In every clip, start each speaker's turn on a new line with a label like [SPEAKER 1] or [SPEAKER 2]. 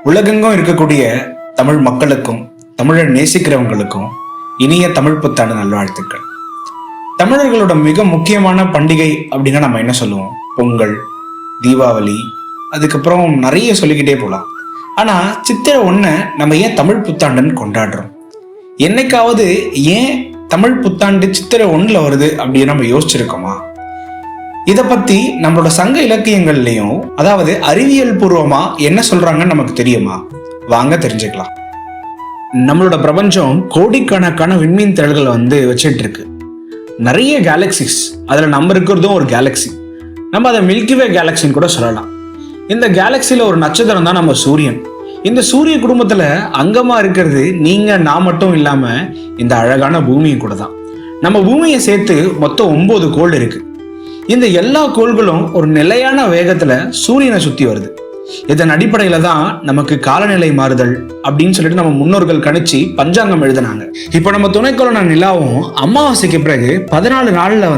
[SPEAKER 1] உலகெங்கும் இருக்கக்கூடிய தமிழ் மக்களுக்கும் தமிழை நேசிக்கிறவங்களுக்கும் இனிய தமிழ் புத்தாண்டு நல்வாழ்த்துக்கள். தமிழர்களோட மிக முக்கியமான பண்டிகை அப்படின்னா நம்ம என்ன சொல்லுவோம்? பொங்கல், தீபாவளி, அதுக்கப்புறம் நிறைய சொல்லிக்கிட்டே போகலாம். ஆனா சித்திரை 1 நம்ம ஏன் தமிழ் புத்தாண்டுன்னு கொண்டாடுறோம்? என்னைக்காவது ஏன் தமிழ் புத்தாண்டு சித்திரை 1 வருது அப்படின்னு நம்ம யோசிச்சிருக்கோமா? இதை பத்தி நம்மளோட சங்க இலக்கியங்கள்லயும், அதாவது அறிவியல் பூர்வமா என்ன சொல்றாங்கன்னு நமக்கு தெரியுமா? வாங்க தெரிஞ்சுக்கலாம். நம்மளோட பிரபஞ்சம் கோடிக்கணக்கான விண்மீன் திரள்களை வச்சுட்டு இருக்கு. நிறைய கேலக்சிஸ், அதுல நம்ம இருக்கிறதும் ஒரு கேலக்சி. நம்ம அதை மில்கிவே கேலக்சின்னு கூட சொல்லலாம். இந்த கேலக்சியில ஒரு நட்சத்திரம் தான் நம்ம சூரியன். இந்த சூரிய குடும்பத்துல அங்கமா இருக்கிறது நீங்க நான் மட்டும் இல்லாம இந்த அழகான பூமியும் கூட தான். நம்ம பூமியை சேர்த்து மொத்தம் 9 கோள் இருக்கு. இந்த எல்லா கோள்களும் ஒரு நிலையான வேகத்துல சூரியனை சுத்தி வருது. இதன் அடிப்படையில தான் நமக்கு காலநிலை மாறுதல் அப்படின்னு சொல்லிட்டு நம்ம முன்னோர்கள் கணிச்சு பஞ்சாங்கம் எழுதினாங்க. இப்போ நம்ம துணைக்கோளான நிலாவும் அமாவாசைக்கு பிறகு 14 நாள்ல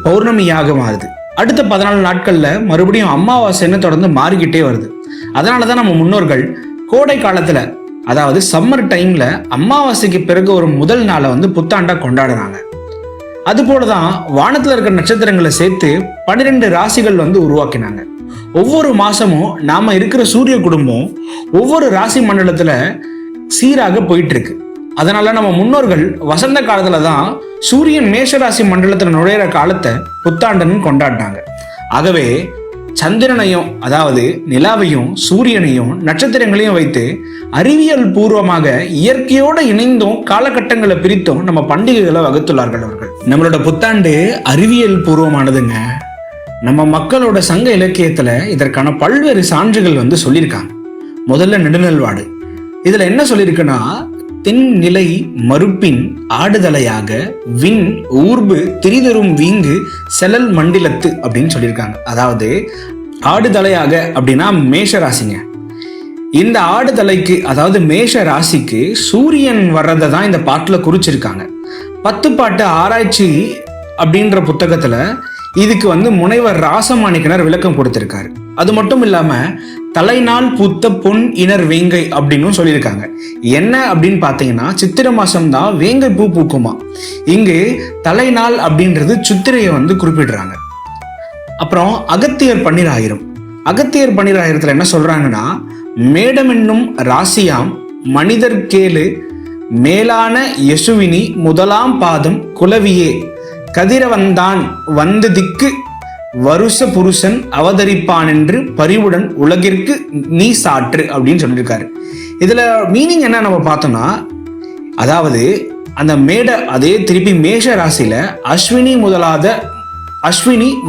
[SPEAKER 1] பௌர்ணமியாக மாறுது. அடுத்த 14 நாட்கள்ல மறுபடியும் அமாவாசைன்னு தொடர்ந்து மாறிக்கிட்டே வருது. அதனாலதான் நம்ம முன்னோர்கள் கோடை காலத்துல, அதாவது சம்மர் டைம்ல அமாவாசைக்கு பிறகு ஒரு முதல் நாளை புத்தாண்டா கொண்டாடுறாங்க. அது போலதான் வானத்துல இருக்கிற நட்சத்திரங்களை சேர்த்து 12 ராசிகள் உருவாக்கினாங்க. ஒவ்வொரு மாசமும் நாம இருக்கிற சூரிய குடும்பம் ஒவ்வொரு ராசி மண்டலத்துல சீராக போயிட்டு இருக்கு. அதனால நம்ம முன்னோர்கள் வசந்த காலத்துலதான் சூரியன் மேஷராசி மண்டலத்துல நுழையிற காலத்தை புத்தாண்டுன்னு கொண்டாடினாங்க. ஆகவே சந்திரனையும், அதாவது நிலாவையும், சூரியனையும், நட்சத்திரங்களையும் வைத்து அறிவியல் பூர்வமாக இயற்கையோட இணைந்தும் காலகட்டங்களை பிரித்தும் நம்ம பண்டிகைகளை வகுத்துள்ளார்கள் அவர்கள். நம்மளோட புத்தாண்டு அறிவியல் பூர்வமானதுங்க. நம்ம மக்களோட சங்க இலக்கியத்துல இதற்கான பல்வேறு சான்றுகள் சொல்லியிருக்காங்க. முதல்ல நெடுநல்வாடு. இதுல என்ன சொல்லியிருக்குன்னா, தென்னிலை மறுப்பின் ஆடுதலையாக விண் ஊர்பு திரிதரும் வீங்கு செலல் மண்டிலத்து அப்படின்னு சொல்லியிருக்காங்க. அதாவது ஆடுதலையாக அப்படின்னா மேஷ ராசிங்க. இந்த ஆடுதலைக்கு, அதாவது மேஷ ராசிக்கு சூரியன் வர்றதை தான் இந்த பாட்டுல குறிச்சிருக்காங்க. 10 பாட்டு ஆராய்ச்சி அப்படின்ற புத்தகத்துல இதுக்கு முனைவர் ராசமாணிக்கனர் விளக்கம் கொடுத்திருக்காரு. அது மட்டும் இல்லாம தலைநாள் பூத்த பொன் இனர் வேங்கை அப்படின்னு சொல்லியிருக்காங்க. என்ன அப்படின்னு பாத்தீங்கன்னா, சித்திரை மாசம் தான் வேங்கை பூ பூக்குமா. இங்கு தலைநாள் அப்படின்றது சித்திரையை குறிப்பிடுறாங்க. அப்புறம் அகத்தியர் 12,000. அகத்தியர் 12,000 என்ன சொல்றாங்கன்னா, மேடம் என்னும் ராசியாம் மனிதர் கேளு மேலான யசுவினி முதலாம் பாதம் குலவியே கதிரவந்தான் வந்து திக்கு வருஷ புருஷன் அவதரிப்பான் என்று பரிவுடன் உலகிற்கு நீ சாற்று அப்படின்னு சொல்லியிருக்காரு. இதுல மீனிங் என்ன நம்ம பார்த்தோம்னா, அதாவது அந்த அதே திருப்பி மேஷ ராசியில அஸ்வினி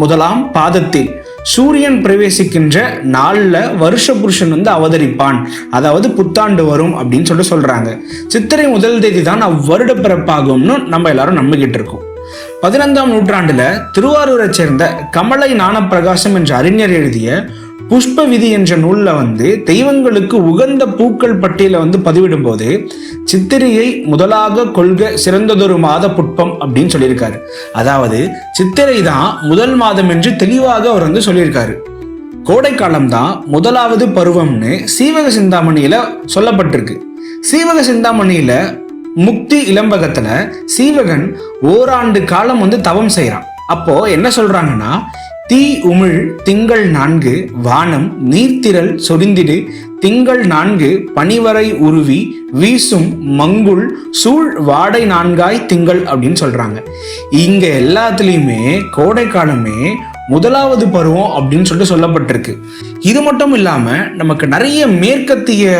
[SPEAKER 1] முதலாம் பாதத்தில் சூரியன் பிரவேசிக்கின்ற நாள்ல வருஷ புருஷன் அவதரிப்பான், அதாவது புத்தாண்டு வரும் அப்படின்னு சொல்றாங்க. சித்திரை 1 தேதி தான் வருட பிறப்பாகும்னு நம்ம எல்லாரும் நம்பிக்கிட்டு இருக்கோம். 15ஆம் நூற்றாண்டுல திருவாரூரை சேர்ந்த கமலை ஞானப்பிரகாசம் என்ற அறிஞர் எழுதிய புஷ்ப விதி என்ற நூல்ல தெய்வங்களுக்கு உகந்த பூக்கள் பட்டியல பதிவிடும் போது சித்திரையை முதலாக கொள்க சிறந்ததொரு மாத புட்பம் அப்படின்னு சொல்லியிருக்காரு. அதாவது சித்திரை தான் முதல் மாதம் என்று தெளிவாக அவர் சொல்லியிருக்காரு. கோடை காலம் தான் முதலாவது பருவம்னு சீவக சிந்தாமணியில சொல்லப்பட்டிருக்கு. சீவக சிந்தாமணியில முக்தி இளம்பகத்துல சீவகன் ஓராண்டு காலம் தவம் செய்யறான். அப்போ என்ன சொல்றாங்கன்னா, தீ உமிழ் திங்கள் 4 வானம் நீர்த்திரள் சொரிந்திடு திங்கள் 4 பனிவரை உருவி வீசும் மங்குள் சூழ் வாடை 4 திங்கள் அப்படின்னு சொல்றாங்க. இங்க எல்லாத்துலயுமே கோடை காலமே முதலாவது பருவம் அப்படின்னு சொல்லப்பட்டிருக்கு. இது மட்டும் இல்லாம நமக்கு நிறைய மேற்கத்திய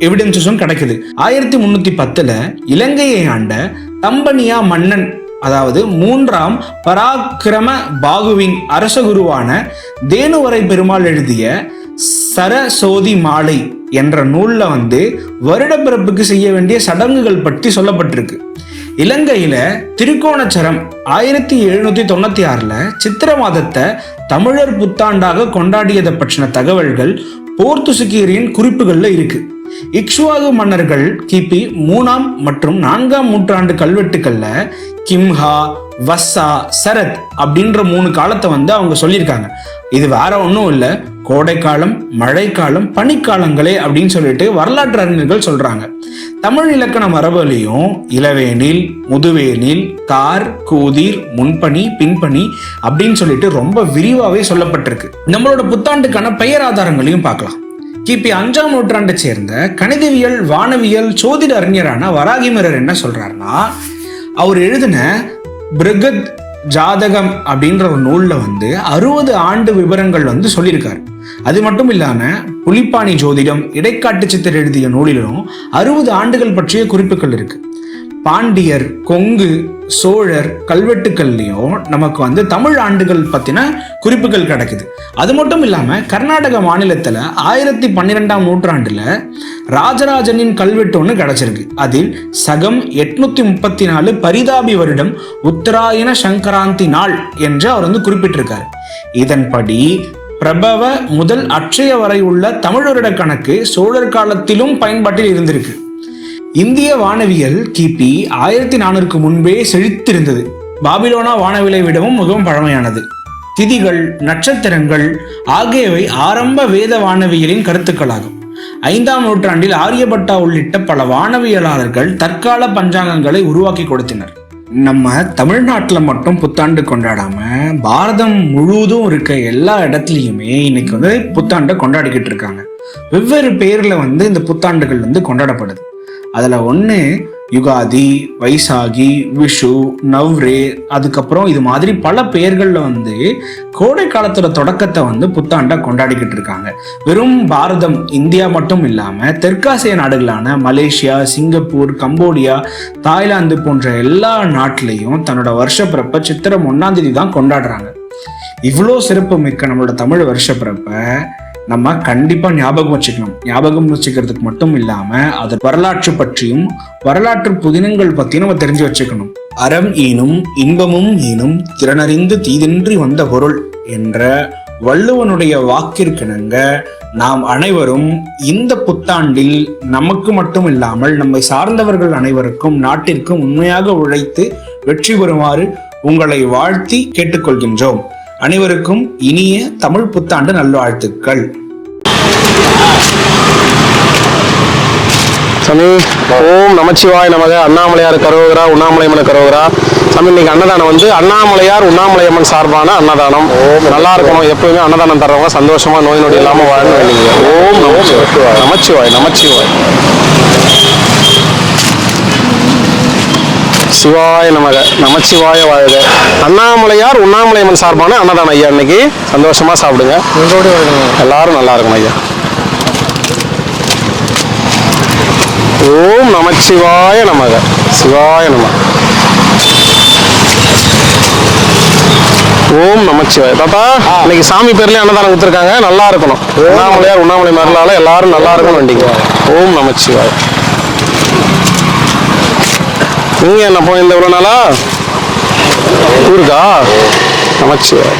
[SPEAKER 1] எவிடன்ஸும் கிடைக்குது. 1310 இலங்கையை ஆண்ட தம்பனியா மன்னன், அதாவது 3ஆம் பராக்கிரம பாகுவின் அரசகுருவான தேனுவரை பெருமாள் எழுதிய சரசோதி மாலை என்ற நூல்ல வருடப்பிறப்புக்கு செய்ய வேண்டிய சடங்குகள் பற்றி சொல்லப்பட்டிருக்கு. இலங்கையில திருக்கோணச்சரம் 1796 சித்திரை மாதத்தை தமிழர் புத்தாண்டாக கொண்டாடியதை பற்றின தகவல்கள் போர்த்துகீசியரின் குறிப்புகள்ல இருக்கு. இக்ஷ்வாகு மன்னர்கள் கிபி 3ஆம் மற்றும் 4ஆம் நூற்றாண்டு கல்வெட்டுக்கள்ல கிம்ஹா, வஸ்ஸா, சரத் அப்படின்ற 3 காலத்தை வந்து அவங்க சொல்லியிருக்காங்க. இது வேற ஒன்றும் இல்லை, கோடைக்காலம், மழைக்காலம், பனிக்காலங்களே அப்படின்னு சொல்லிட்டு வரலாற்று அறிஞர்கள் சொல்றாங்க. தமிழ் இலக்கண மரபுலையும் இளவேனில், முதுவேனில், கார், கூதிர், முன்பனி, பின்பனி அப்படின்னு சொல்லிட்டு ரொம்ப விரிவாகவே சொல்லப்பட்டிருக்கு. நம்மளோட புத்தாண்டுக்கான பெயர் ஆதாரங்களையும் பார்க்கலாம். கிபி 5ஆம் நூற்றாண்டை சேர்ந்த கணிதவியல், வானவியல், சோதிட அறிஞரான வராகிமரர் என்ன சொல்றாருன்னா, அவர் எழுதின பிருகத் ஜாதகம் அப்படின்ற ஒரு நூல்ல வந்து 60 ஆண்டு விவரங்கள் வந்து சொல்லியிருக்காரு. அது மட்டும் இல்லாம புலிப்பாணி ஜோதிடம், இடைக்காட்டு சித்தர் எழுதிய நூலிலும் 60 ஆண்டுகள் பற்றிய குறிப்புகள் இருக்கு. பாண்டியர், கொங்கு, சோழர் கல்வெட்டுக்கள்லையும் நமக்கு வந்து தமிழ் ஆண்டுகள் பத்தின குறிப்புகள் கிடைக்குது. அது மட்டும் இல்லாம கர்நாடக மாநிலத்துல 1012ஆம் நூற்றாண்டுல ராஜராஜனின் கல்வெட்டு ஒன்று கிடைச்சிருக்கு. அதில் சகம் 834 பரிதாபி வருடம் உத்தராயண சங்கராந்தி நாள் என்று அவர் வந்து குறிப்பிட்டிருக்காரு. இதன்படி பிரபவ முதல் அட்சய வரை உள்ள தமிழ் வருட கணக்கு சோழர் காலத்திலும் பயன்பாட்டில் இருந்திருக்கு. இந்திய வானவியல் கிபி 1400க்கு முன்பே செழித்திருந்தது. பாபிலோனா வானவியலை விடவும் மிகவும் பழமையானது. திதிகள், நட்சத்திரங்கள் ஆகியவை ஆரம்ப வேத வானவியலின் கருத்துக்களாகும். 5ஆம் நூற்றாண்டில் ஆரியபட்டா உள்ளிட்ட பல வானவியலாளர்கள் தற்கால பஞ்சாங்கங்களை உருவாக்கி கொடுத்தனர். நம்ம தமிழ்நாட்டில் மட்டும் புத்தாண்டு கொண்டாடாம பாரதம் முழுவதும் இருக்க எல்லா இடத்துலையுமே இன்னைக்கு வந்து புத்தாண்டை கொண்டாடிக்கிட்டு இருக்காங்க. வெவ்வேறு பேர்ல வந்து இந்த புத்தாண்டுகள் வந்து கொண்டாடப்படுது. அதுல ஒன்று யுகாதி, வைசாகி, விஷு, நவ்ரே, அதுக்கப்புறம் இது மாதிரி பல பெயர்கள்ல வந்து கோடை காலத்தோட தொடக்கத்தை வந்து புத்தாண்டா கொண்டாடிக்கிட்டு இருக்காங்க. வெறும் பாரதம், இந்தியா மட்டும் இல்லாம தெற்காசிய நாடுகளான மலேசியா, சிங்கப்பூர், கம்போடியா, தாய்லாந்து போன்ற எல்லா நாட்டிலையும் தன்னோட வருஷ பிறப்பை சித்திரை 1ஆம் தேதி தான் கொண்டாடுறாங்க. இவ்வளோ சிறப்பு மிக்க நம்மளோட தமிழ் வருஷ பிறப்பை நம்ம கண்டிப்பா ஞாபகம் வச்சுக்கணும். ஞாபகம் வச்சுக்கிறதுக்கு மட்டும் இல்லாம அது வரலாற்று பற்றியும் வரலாற்று புதினங்கள் பற்றியும் நம்ம தெரிஞ்சு வச்சுக்கணும். அறம் ஈனும் இன்பமும் ஈனும் திறனறிந்து தீதின்றி வந்த பொருள் என்ற வள்ளுவனுடைய வாக்கிற்கிணங்க நாம் அனைவரும் இந்த புத்தாண்டில் நமக்கு மட்டும் இல்லாமல் நம்மை சார்ந்தவர்கள் அனைவருக்கும் நாட்டிற்கும் உண்மையாக உழைத்து வெற்றி பெறுமாறு உங்களை வாழ்த்தி கேட்டுக்கொள்கின்றோம். அனைவருக்கும் இனிய தமிழ் புத்தாண்டு நல்வாழ்த்துக்கள்.
[SPEAKER 2] சாமி ஓம் நமச்சிவாய் நமக. அண்ணாமலையார் கரோகரா, உண்ணாமலையம்மன் கரோகரா. சாமி இன்னைக்கு அன்னதானம் வந்து அண்ணாமலையார் உண்ணாமலையம்மன் சார்பான அன்னதானம். நல்லா இருக்கணும், எப்பவுமே அன்னதானம் தர்றவங்க சந்தோஷமா நோய் நொடி இல்லாம வாழணும் வேண்டிங்க. ஓம் நமச்சிவாய் நமச்சிவாய் நமச்சிவாய் சிவாய நமக. நமச்சிவாய வாழ்க. அண்ணாமலையார் உண்ணாமலையம்மன் சார்பான அன்னதானம் ஐயா. இன்னைக்கு சந்தோஷமா சாப்பிடுங்க, எல்லாரும் நல்லா இருக்கணும் ஐயா. ஓம் நமச்சிவாய நமக. சிவாய நம. ஓம் நமச்சிவாய. தாத்தா இன்னைக்கு சாமி பேர்லயே அன்னதானம் கொடுத்துருக்காங்க, நல்லா இருக்கணும். அண்ணாமலையார் உண்ணாமலை மருளால எல்லாரும் நல்லா இருக்கணும் வேண்டிங்க. ஓம் நமச்சிவாய. நீங்க என்ன போயிருந்த இவ்வளவு நாளா ஊருக்கா? நமச்சிவாய.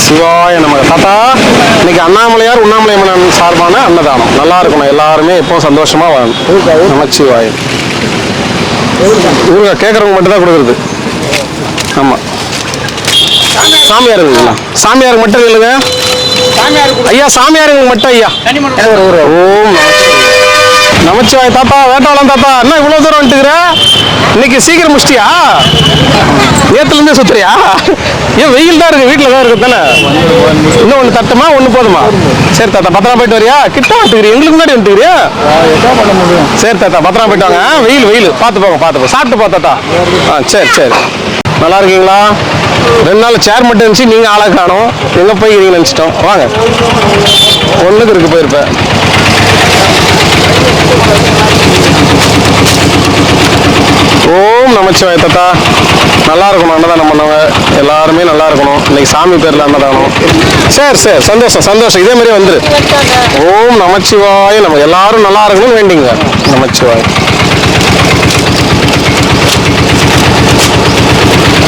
[SPEAKER 2] சிவாய நமக. தாத்தா இன்னைக்கு அண்ணாமலையார் உண்ணாமலையம்மன் சார்பான அன்னதானம். நல்லா இருக்கணும், எல்லாருமே எப்போ சந்தோஷமா வாழணும். நமச்சிவாய. ஊருக்கா கேட்கறவங்க மட்டும் தான் கொடுக்குறது. ஆமா, சாமியார் இருக்குங்களா? சாமியாருக்கு மட்டும் இல்லைங்க ஐயா, சாமியாருக்கு மட்டும் ஐயா. ஓம் நமச்சிவாய். தாத்தா வேட்டாளம் தாத்தா, என்ன இவ்வளவு தூரம் வந்துட்டுக்கிற? இன்னைக்கு சீக்கிரம் முடிச்சிட்டியா? நேத்துல இருந்தே சுத்துறியா? ஏன் வெயில் தான் இருக்கு, வீட்டுல தான் இருக்கு தானே? இன்னும் ஒண்ணு தட்டுமா, ஒண்ணு போதுமா? சரி தாத்தா, பத்திரமா போயிட்டு வரியா? கிட்ட வந்துட்டுக்கிறியா? எங்களுக்கு முன்னாடி வந்துட்டுக்கிறியா? சரி தாத்தா, பத்திரமா போயிட்டு வாங்க. வெயில் வெயில் பார்த்து போங்க, பார்த்து போங்க. சாப்பிட்டு போ தாத்தா. சரி சரி. நல்லா இருக்கீங்களா? 2 நாள் சேர் மட்டும் இருந்துச்சு, நீங்க ஆளா காணோம். எங்க போய்க்கிறீங்க நினைச்சிட்டோம். வாங்க, ஒண்ணுக்கு இருக்கு போயிருப்பேன். ஓம் நமச்சிவாய. தாத்தா நல்லா இருக்கணும், அன்னதானம் பண்ணவங்க எல்லாருமே நல்லா இருக்கணும். இன்னைக்கு சாமி பேர்ல அன்னதானம். சரி சரி, சந்தோஷம் சந்தோஷம். இதே மாதிரி வந்துரு. ஓம் நமச்சிவாய. நம்ம எல்லாரும் நல்லா இருக்கணும்னு வேண்டிங்க. நமச்சிவாய.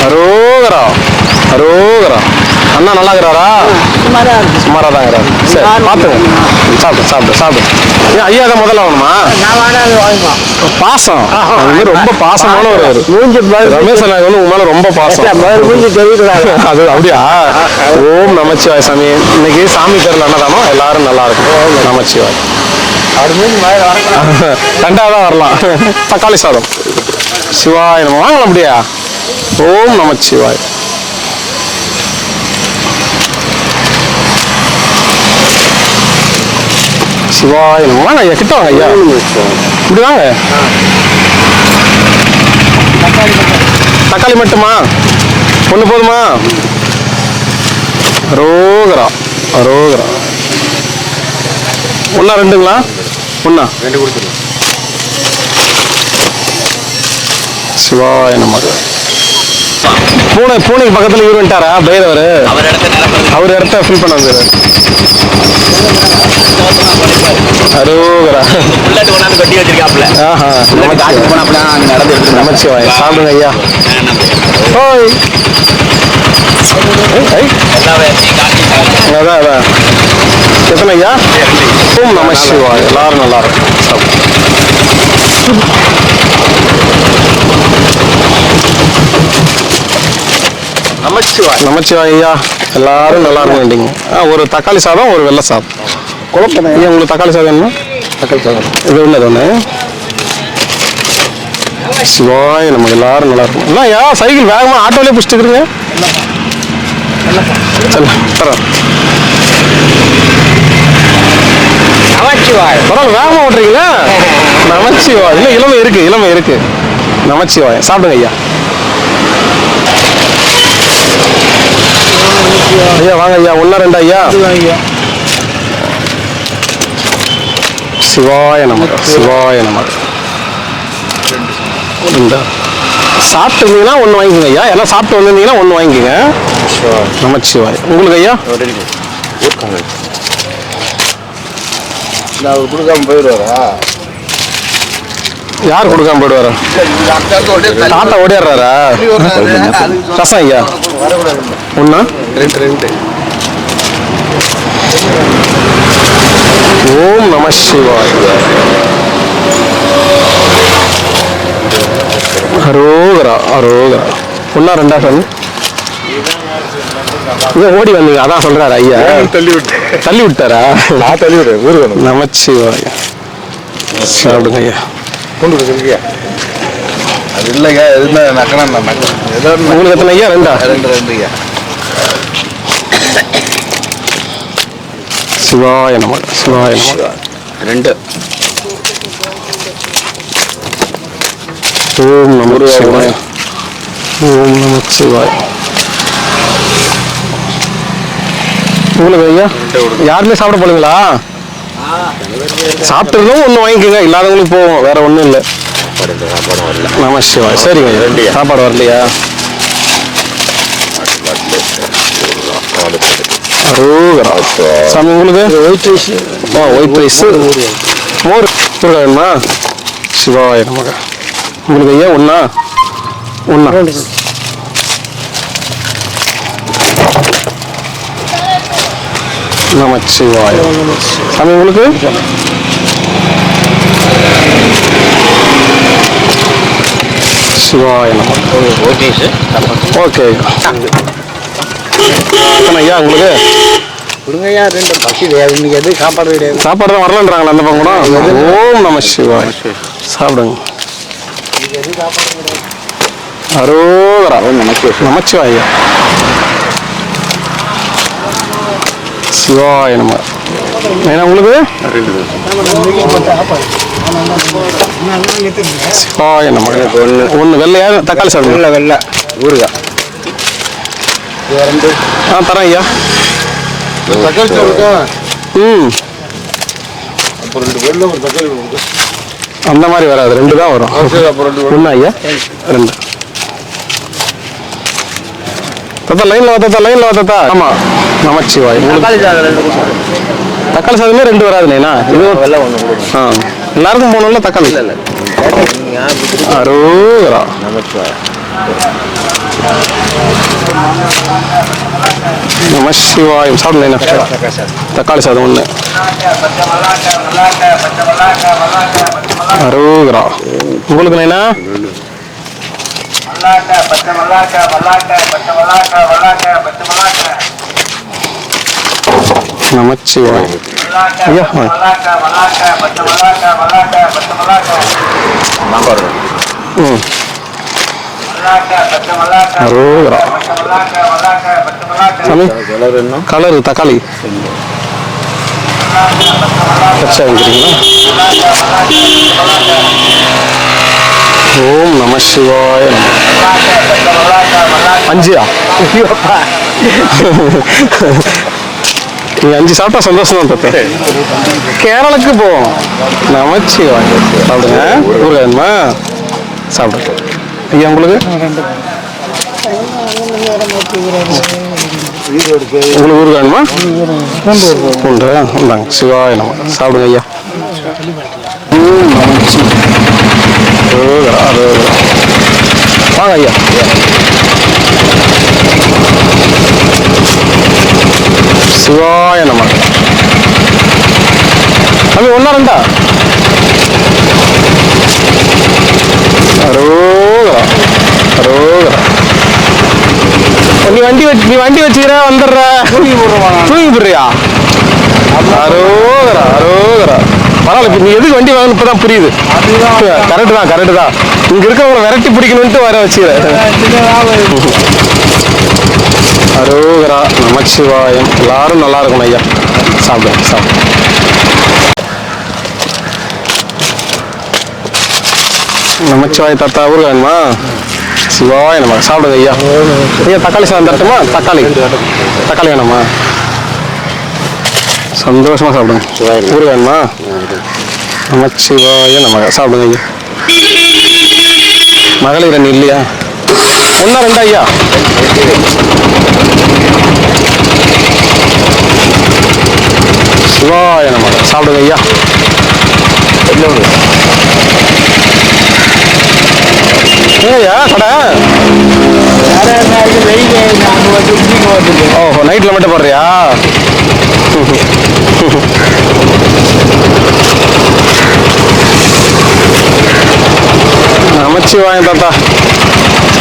[SPEAKER 2] அரோகரா அரோகரா. அண்ணா நல்லா இருக்கிறாரா? சுமாராக தான் இருக்கிறாரு. சரி பார்த்துங்க. சாப்பிடு. ஏன் ஐயா தான் முதல்ல வாங்கணுமா? பாசம் ரொம்ப பாசமானவர் அவர். ரமேஷ் அண்ணா வந்து உங்க மேல ரொம்ப பாசம். அது அப்படியா? ஓம் நமச்சிவாய் சாமி. இன்னைக்கு சாமி பேர்ல அன்னதானம், எல்லாரும் நல்லா இருக்கும். நமச்சிவாய். ரெண்டாவதான் வரலாம். தக்காளி சாதம். சிவாய் நம்ம வாங்கலாம் அப்படியா? ஓம் நமச்சிவாய். சிவாய் நம்ம வாங்க ஐயா, கிட்ட வாங்க ஐயா. இப்படி வாங்க. தக்காளி மட்டுமா? ஒண்ணு போதுமா? ரோகரா ஒன்னா ரெண்டுங்களா? ஒன்னா ரெண்டு கொடுத்துருங்க. சிவாய நமக்கு. பூனைக்கு பக்கத்துல இவர் வந்துட்டாரா பைரவர்? அவர் இடத்த ஃபில் பண்ண வந்தாரு. அரோகரா. நமச்சிவாய். சாப்பிடுங்க ஐயா. ஓய் அதான் எத்தனை ஐயா? ஓம் நமச்சிவாய். எல்லாரும் நல்லா இருக்கும். நமச்சிவாய் ஐயா. எல்லாரும் நல்லா இருக்கும் வேண்டிங்க. ஒரு தக்காளி சாதம், ஒரு வெள்ளை சாதம். குழப்பம் ஐயா. உங்களுக்கு தக்காளி சாதம் என்ன? தக்காளி சாதம் இது உள்ளது ஒன்று. சிவாய் நமக்கு எல்லாரும் நல்லா இருக்கும். என்ன ஐயா சைக்கிள் வேகமா ஆட்டோலயே பிடிச்சிட்டுக்கிறீங்க? பரவாயில்ல வேகமா ஓட்டுறீங்களா? நமச்சிவாய். இல்லை இளமை இருக்கு. நமச்சிவாய். சாப்பிடுங்க ஐயா. ஐயா வாங்க ஐயா. ஒன்னா ரெண்டா ஐயா? சிவாய நமக்கு. சாப்பிட்டு இருந்தீங்கன்னா ஒன்று வாங்கிக்கோங்க ஐயா. எல்லாம் சாப்பிட்டு வந்திருந்தீங்கன்னா ஒன்று வாங்கிக்கோங்க. நமச்சிவாய். உங்களுக்கு ஐயா? கொடுக்காம போயிடுவாரா? யார் கொடுக்காம போயிடுவாரா? தாத்தா ஓடிடுறாரா? ரசம் ஐயா ஒன்னா ரெண்டு. ஓம் நம சிவாய். அரோகரா. ஒன்னா ரெண்டா சாமி? ஓடி வந்தீங்க அதான் சொல்றாரு ஐயா. தள்ளி விட்டாரா? நமச்சிவாய். சாப்பிடுங்க ஐயா. அது இல்லையா? உங்களுக்கு எத்தனை ஐயா? ரெண்டா? ரெண்டு ஐயா. சிவாய நம. ரெண்டு. ஓம் நமச்சிவாய். உங்களுக்கு ஐயா யாருமே சாப்பிட போலீங்களா? சாப்பிட்டுருந்தோம் ஒன்று வாங்கிக்கோங்க. இல்லாதவங்களுக்கு போவோம். வேற ஒன்றும் இல்லை. நமச்சிவாய். சரிங்க. சாப்பாடு வரலையா? சாமி உங்களுக்கு ஒயிட் ரைஸ் மோர் வேணுமா? சிவாய நமக்கு. உங்களுக்கு ஐயா ஒன்னா நமச்சிவாய. சாமி உங்களுக்கு சிவாய நமக்கு. ஓகே ஐயா உங்களுக்கு கொடுங்கய்யா. ரெண்டு பசி இன்னைக்கு எது சாப்பாடு கிடையாது. சாப்பாடு தான் வரலன்றாங்களா அந்த பக்கம் கூட? ஓம் நம சிவாய். சாப்பிடுங்க. அரோகரா. நமச்சிவாய். சிவாய நம. ஏன்னா உங்களுக்கு சிவாய நம. ஒன்று வெள்ளையா? தக்காளி சாப்பிடுங்க. வெள்ளை ஊறுகாய் தரேன் ஐயா. அந்த மாதிரி வராது. ரெண்டு தான் வரும். ஒண்ணா ஐயா? ரெண்டு. தாத்தா லைன்ல வாத்தா. ஆமா நமச்சிவாய். தக்காளி சாதமே ரெண்டு வராதுண்ணா. இது எல்லாருக்கும் போனோம்ல தக்காளி. அரோகரா. நமச்சிவாய். நம சிவாயம். சாப்பிடுங்க. தக்காளி சாதம் ஒன்று. அரோகரா. உங்களுக்கு என்ன? நமச்சிவாயம். ஐயா அரோகரா. சாமி கலரு தக்காளி பச்சை வாங்கிக்கிறீங்களா? ஓம் நம சிவாய. 5 நீ 5 சாப்பிட்டா சந்தோஷம் தான் தப்பேன். கேரளாக்கு போவோம். நமச்சிவாய. சாப்பிடுங்க. ஊருமா சாப்பிடுங்க. ஐயா உங்களுக்கு ஊருக்கு வேணுமா? பூண்டு இந்தாங்க. சிவாய நம்ம சாப்பிடுங்க ஐயா. வாங்க ஐயா. சிவாய நம்ம அது 1 2 அரோகரா அரோகரா. நீ வண்டி வச்சுக்கிற வந்துடுற தூக்கி போடுறியா? அரோகரா அரோகரா. பரவாயில்ல. நீ எதுக்கு வண்டி வாங்கணும் இப்பதான் புரியுது. கரெக்டு தான். இங்க இருக்கவங்களை விரட்டி பிடிக்கணும்ட்டு வர வச்சுக்கிற. அரோகரா நமச்சிவாயம். எல்லாரும் நல்லா இருக்கணும் ஐயா. சாப்பிடுங்க. நமச்சிவாய தாத்தா ஊருக்கு வேணுமா? சிவாய நம்ம சாப்பிடுங்க ஐயா. ஐயா தக்காளி சாதம் தரட்டுமா? தக்காளி வேணுமா? சந்தோஷமா சாப்பிடுங்க. ஊருக்கு வேணுமா? நமச்சிவாய நம்ம சாப்பிடுங்க ஐயா. மகளிர் அணி இல்லையா? 1 2 ஐயா. சிவாய நம்ம சாப்பிடுங்க ஐயா. ஏயா கடை ஓஹோ நைட்டில் மட்டும் போடுறியா? நமச்சிவாயம் தாத்தா.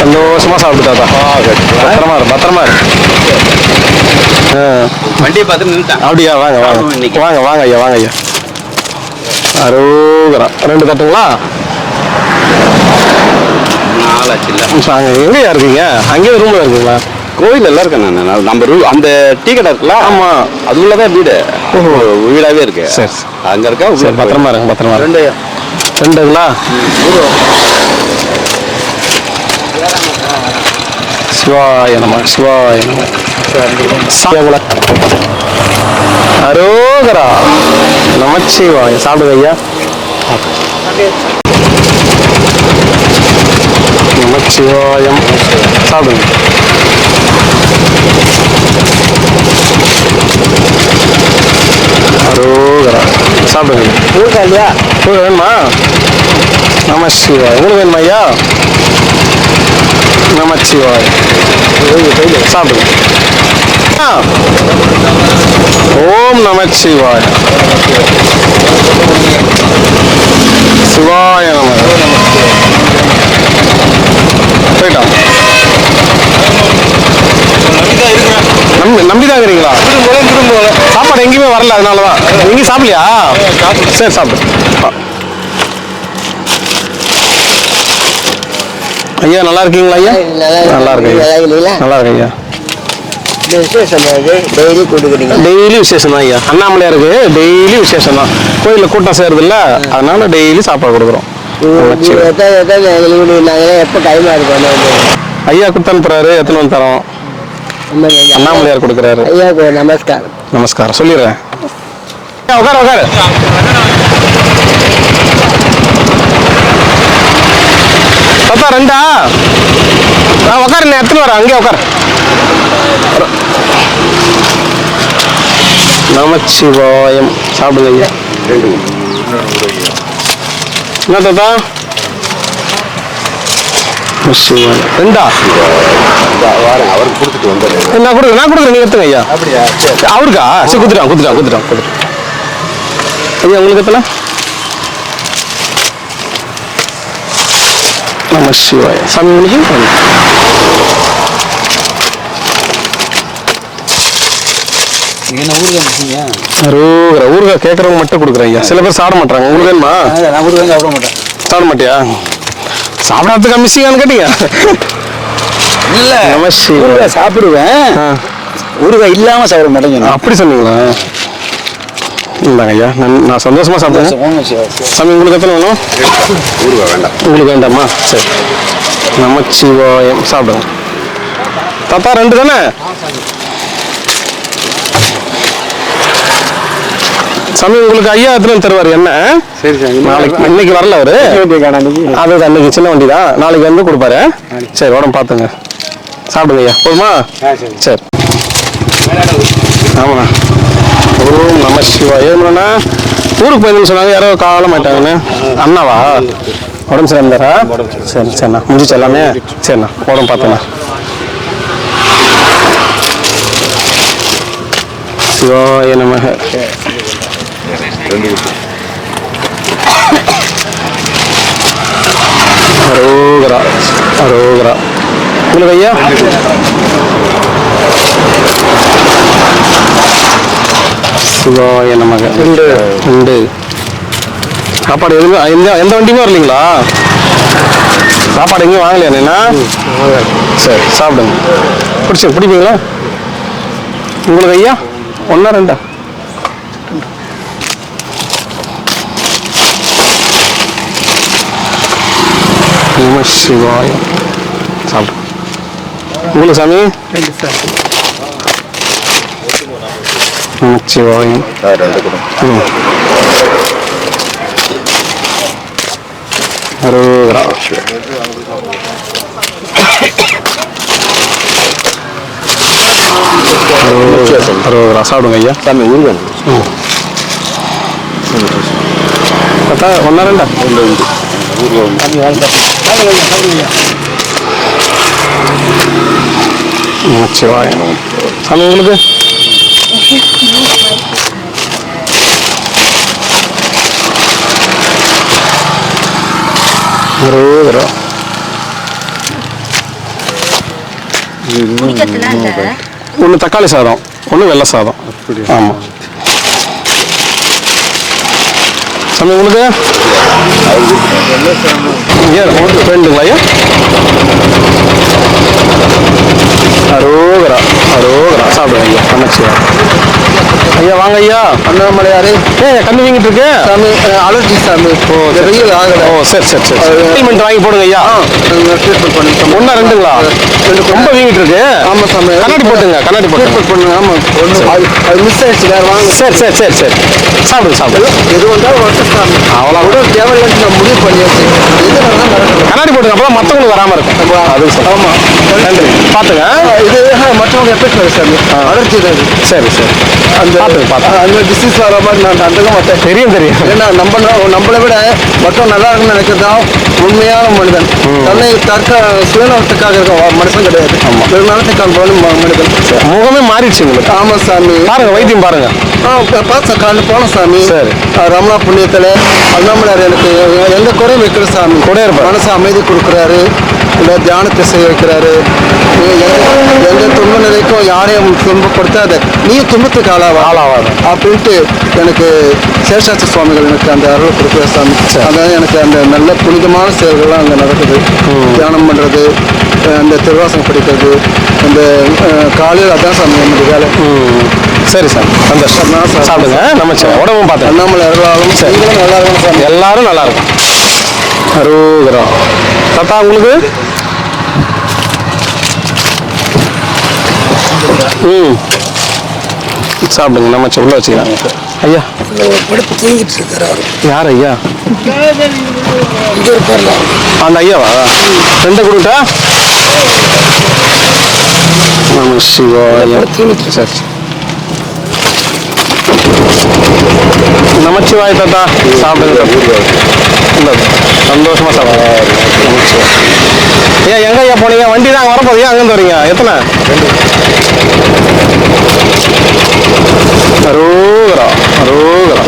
[SPEAKER 2] சந்தோஷமா சாப்பிட்டு தாத்தா. பத்திரமா இரு.
[SPEAKER 3] வண்டியை பார்த்து நின்றுட்டேன்.
[SPEAKER 2] அப்படியா? வாங்க ஐயா. அரோகரா. 2 தட்டுங்களா?
[SPEAKER 3] 4 ஆச்சு.
[SPEAKER 2] எங்கேயா இருக்கீங்க? அங்கேயே ரூம்ல இருக்கீங்களா?
[SPEAKER 3] கோயில் எல்லாம் இருக்கேன் நான். நம்ம அந்த டீ கடை இருக்குல்ல?
[SPEAKER 2] ஆமா.
[SPEAKER 3] அது உள்ளதான் வீடு. வீடாவே இருக்கு.
[SPEAKER 2] சரி
[SPEAKER 3] அங்க இருக்கா.
[SPEAKER 2] பத்திரமா இருங்க. 2ங்களா? சிவாய நம. அரோகரா நமச்சிவாய. சாப்பிடுங்க ஐயா. நமச்சிவாயம். சாப்பிடுங்க. அரோகரா. சாப்பிடுங்க. ஊருக்கு இல்லையா? ஊருக்கு வேணுமா? நமச்சிவாய. உங்களுக்கு வேணுமா ஐயா? நமச்சிவாய. சாப்பிடுங்க. ஓம் நமச்சிவாய. சிவாய நம. போயிட்டான். நம்பிதான் இருக்கிறீங்களா? சாப்பாடு எங்கேயுமே வரல, அதனாலதான். நீங்க சாப்பிடலையா? சரி சாப்பிடு. ஐயா நல்லா இருக்கீங்களா ஐயா? நல்லா இருக்கு ஐயா. டெய்லி விசேஷம் தான் ஐயா. அண்ணாமலையாருக்கு டெய்லி விசேஷம் தான். கோயிலில் கூட்டம் சேருது இல்ல, அதனால டெய்லி சாப்பாடு கொடுக்குறோம். ஐயா கொடுத்து அனுப்புறாரு, எத்தனை வந்து தரோம். அண்ணாமலையார் கொடுக்குறாரு. நமஸ்காரம் சொல்லிடுறேன். உட்காரு. தாத்தா 2 உட்காரு. நான் எடுத்துன்னு வரேன். அங்கே உட்காரு. நமச்சிவாயம். சாப்பிடுங்க ஐயா. என்ன தாத்தா? சிவாய். ரெண்டா
[SPEAKER 3] வாரேன் அவருக்கு கொடுத்துட்டு வந்தேன்.
[SPEAKER 2] நான் கொடுக்குறேன் நீங்க எடுத்துங்க ஐயா.
[SPEAKER 3] அப்படியா? சரி.
[SPEAKER 2] அவருக்கா? சரி குத்துட்டான். ஐயா உங்களுக்கு எத்தனை? நம சிவாய. சாமி உங்களுக்கு
[SPEAKER 3] என்ன ஊருக்கு அனுப்பிச்சிங்க?
[SPEAKER 2] ஊறுகாய் கேட்கறவங்க மட்டும் கொடுக்குறேன் ஐயா. சில பேர் சாப்பிட மாட்டாங்க. உங்களுக்கு வேணுமா?
[SPEAKER 3] நான் ஊருக்கு சாப்பிட மாட்டேன்.
[SPEAKER 2] சாப்பிட மாட்டியா? சாப்பிடாததுக்கு மிஸ்ஸிங்கான்னு கேட்டீங்க?
[SPEAKER 3] இல்ல
[SPEAKER 2] நம சிவாய.
[SPEAKER 3] சாப்பிடுவேன், ஊறுகாய் இல்லாம சாப்பிட மாட்டேங்க.
[SPEAKER 2] அப்படி சொன்னீங்களா? இல்லைங்க ஐயா, நான் சந்தோஷமா சாப்பிடுவேன். சாமி உங்களுக்கு எத்தனை வேணும்?
[SPEAKER 3] ஊறுகாய் வேண்டாம்.
[SPEAKER 2] உங்களுக்கு வேண்டாமா? சரி. நமச்சிவாயம் சாப்பிடுங்க. தாத்தா 2 தானே? சாமி உங்களுக்கு ஐயா எத்தனை தருவார் என்ன?
[SPEAKER 3] சரி சரி.
[SPEAKER 2] நாளைக்கு இன்னைக்கு வரல அவரு. அது அன்னைக்கு சின்ன வண்டி தான், நாளைக்கு வந்து கொடுப்பாரு. சரி உடம்பு பார்த்துங்க, சாப்பிடுங்க ஐயா. போதுமா? சரி. ஆமாண்ணா. ஓம் நம சிவாய. ஏன்னா ஊருக்கு போயிருந்தேன்னு சொன்னாங்க, யாரோ காலம் ஆயிட்டாங்கன்னு. அண்ணாவா? உடம்பு சரி இருந்தாரா? சரிண்ணா முடிச்சு எல்லாமே. சரிண்ணா உடம்பு பார்த்தேண்ணா. சிவாய நமக. அரோகரா. உங்களுக்கு ஐயா? சிவாய நமக. 2 சாப்பாடு எதுவுமே எந்த வண்டியுமே வரலீங்களா? சாப்பாடு எங்கேயும் வாங்கலையா நீனா? சரி சாப்பிடுங்க. பிடிப்பீங்களா? உங்களுக்கு ஐயா 1 2? நம சிவாய. சாப்பிடு. உங்களுக்கு சாமி? நமச்சிவாயம். அரோகரா. அரோகரா. சாப்பிடுங்க ஐயா.
[SPEAKER 3] சாமி ஊறுகாய்.
[SPEAKER 2] தாத்தா 1 2? நமச்சிவாயம். சாமி உங்களுக்கு? ஒன்று தக்காளி சாதம், ஒன்று வெள்ளை சாதம். ஆமாம். சாமி உங்களுக்கு? வேண்டுங்களா ஐயா? அரோகரா. சாப்பிடுங்க ஐயா. நமச்சிவா. ஐயா வாங்க ஐயா.
[SPEAKER 3] அண்ணாமலையாரே.
[SPEAKER 2] கண்ணு வீங்கிட்டு இருக்கு
[SPEAKER 3] சாமி. அலர்ஜி சாமி. வெயில் ஆகலை.
[SPEAKER 2] சரி. ட்ரீட்மெண்ட் வாங்கி போடுங்க ஐயா.
[SPEAKER 3] ட்ரீட்மெண்ட் பண்ணி
[SPEAKER 2] 1 2ங்களா? ரொம்ப வீங்கிட்டு இருக்கு.
[SPEAKER 3] ஆமா சாமி.
[SPEAKER 2] கண்ணாடி போட்டுங்க. ட்ரீட்மெண்ட்
[SPEAKER 3] பண்ணுங்க. ஆமா அது மிஸ் ஆயிடுச்சு. வேற வாங்க.
[SPEAKER 2] சரி. சாப்பிடுங்க.
[SPEAKER 3] எது வந்தாலும் வருஷம் சாமி.
[SPEAKER 2] அவ்வளோ
[SPEAKER 3] கூட தேவையில்லைன்னு நான் முடிவு பண்ணியாச்சு. எது வேணாலும் நடக்கும்.
[SPEAKER 2] கண்ணாடி போட்டுங்க, அப்பதான் மற்றவங்களுக்கு வராமல் இருக்கும். அது
[SPEAKER 3] ஆமா.
[SPEAKER 2] நன்றி. பார்த்துங்க.
[SPEAKER 3] இது மற்றவங்க எஃபெக்ட் வருது சாமி. அலர்ஜி தான் இது.
[SPEAKER 2] சரி
[SPEAKER 3] அந்த அந்த டிசீஸ் வர மாதிரி நான் கண்டுக்க மாட்டேன்.
[SPEAKER 2] தெரியும்.
[SPEAKER 3] ஏன்னா நம்மளை விட மற்றவங்க நல்லா இருக்குன்னு நினைக்கிறதான் உண்மையான மனிதன். தன்னை சுயநலத்துக்காக இருக்க மனுஷன் கிடையாது. பெருநலத்துக்கான மனிதன்.
[SPEAKER 2] முகமே மாறிடுச்சு உங்களுக்கு.
[SPEAKER 3] ஆமா சாமி.
[SPEAKER 2] பாருங்க, வைத்தியம் பாருங்க.
[SPEAKER 3] பார்த்தேன், காலையில் போனோம் சாமி.
[SPEAKER 2] சரி.
[SPEAKER 3] ரமணா புண்ணியத்தில் அண்ணாமலையார் எனக்கு எந்த குறையும் வைக்கிற சாமி.
[SPEAKER 2] கூட இருப்பார்.
[SPEAKER 3] மனசு அமைதி கொடுக்குறாரு, இல்லை தியானத்தை செய்ய வைக்கிறாரு. எந்த துன்ப நிலைக்கும் யாரையும் துன்பப்படுத்தாத, நீ துன்பத்துக்கு ஆளாவாத அப்படின்ட்டு எனக்கு சேஷாட்சி சுவாமிகள் எனக்கு அந்த அருள் கொடுக்குற சாமி. அதாவது எனக்கு அந்த நல்ல புனிதமான செயல்கள்லாம் அங்கே நடக்குது. தியானம் பண்ணுறது, அந்த திருவாசகம் படிக்கிறது, அந்த காலையில் அதான் சாமி என்னுடைய வேலை.
[SPEAKER 2] சரி சார், சந்தோஷம். சாப்பிடுங்க. நம்ம உடம்பும் பார்த்தேன்.
[SPEAKER 3] அண்ணாமலை அருளாலும் நீங்களும் நல்லா இருக்கணும் சாமி.
[SPEAKER 2] எல்லாரும் நல்லா இருக்கும். அரோகரா. தாத்தா உங்களுக்கு? சாப்பிடுங்க. நம்ம உள்ள வச்சுக்கலாம் ஐயா. யார் ஐயா? அந்த ஐயாவா? 2 கொடுட்டா? நம சிவாய. சரி. நமச்சிவாய தாத்தா. சாப்பிடுங்க. சந்தோஷமா சாப்பிடுங்க. நமச்சிவாய. ஏன் எங்க ஐயா போனீங்க? வண்டி தான் அங்கே வரப்போது, ஏன் அங்கேருந்து வரீங்க? எத்தனை? அரோகரா அரோகரா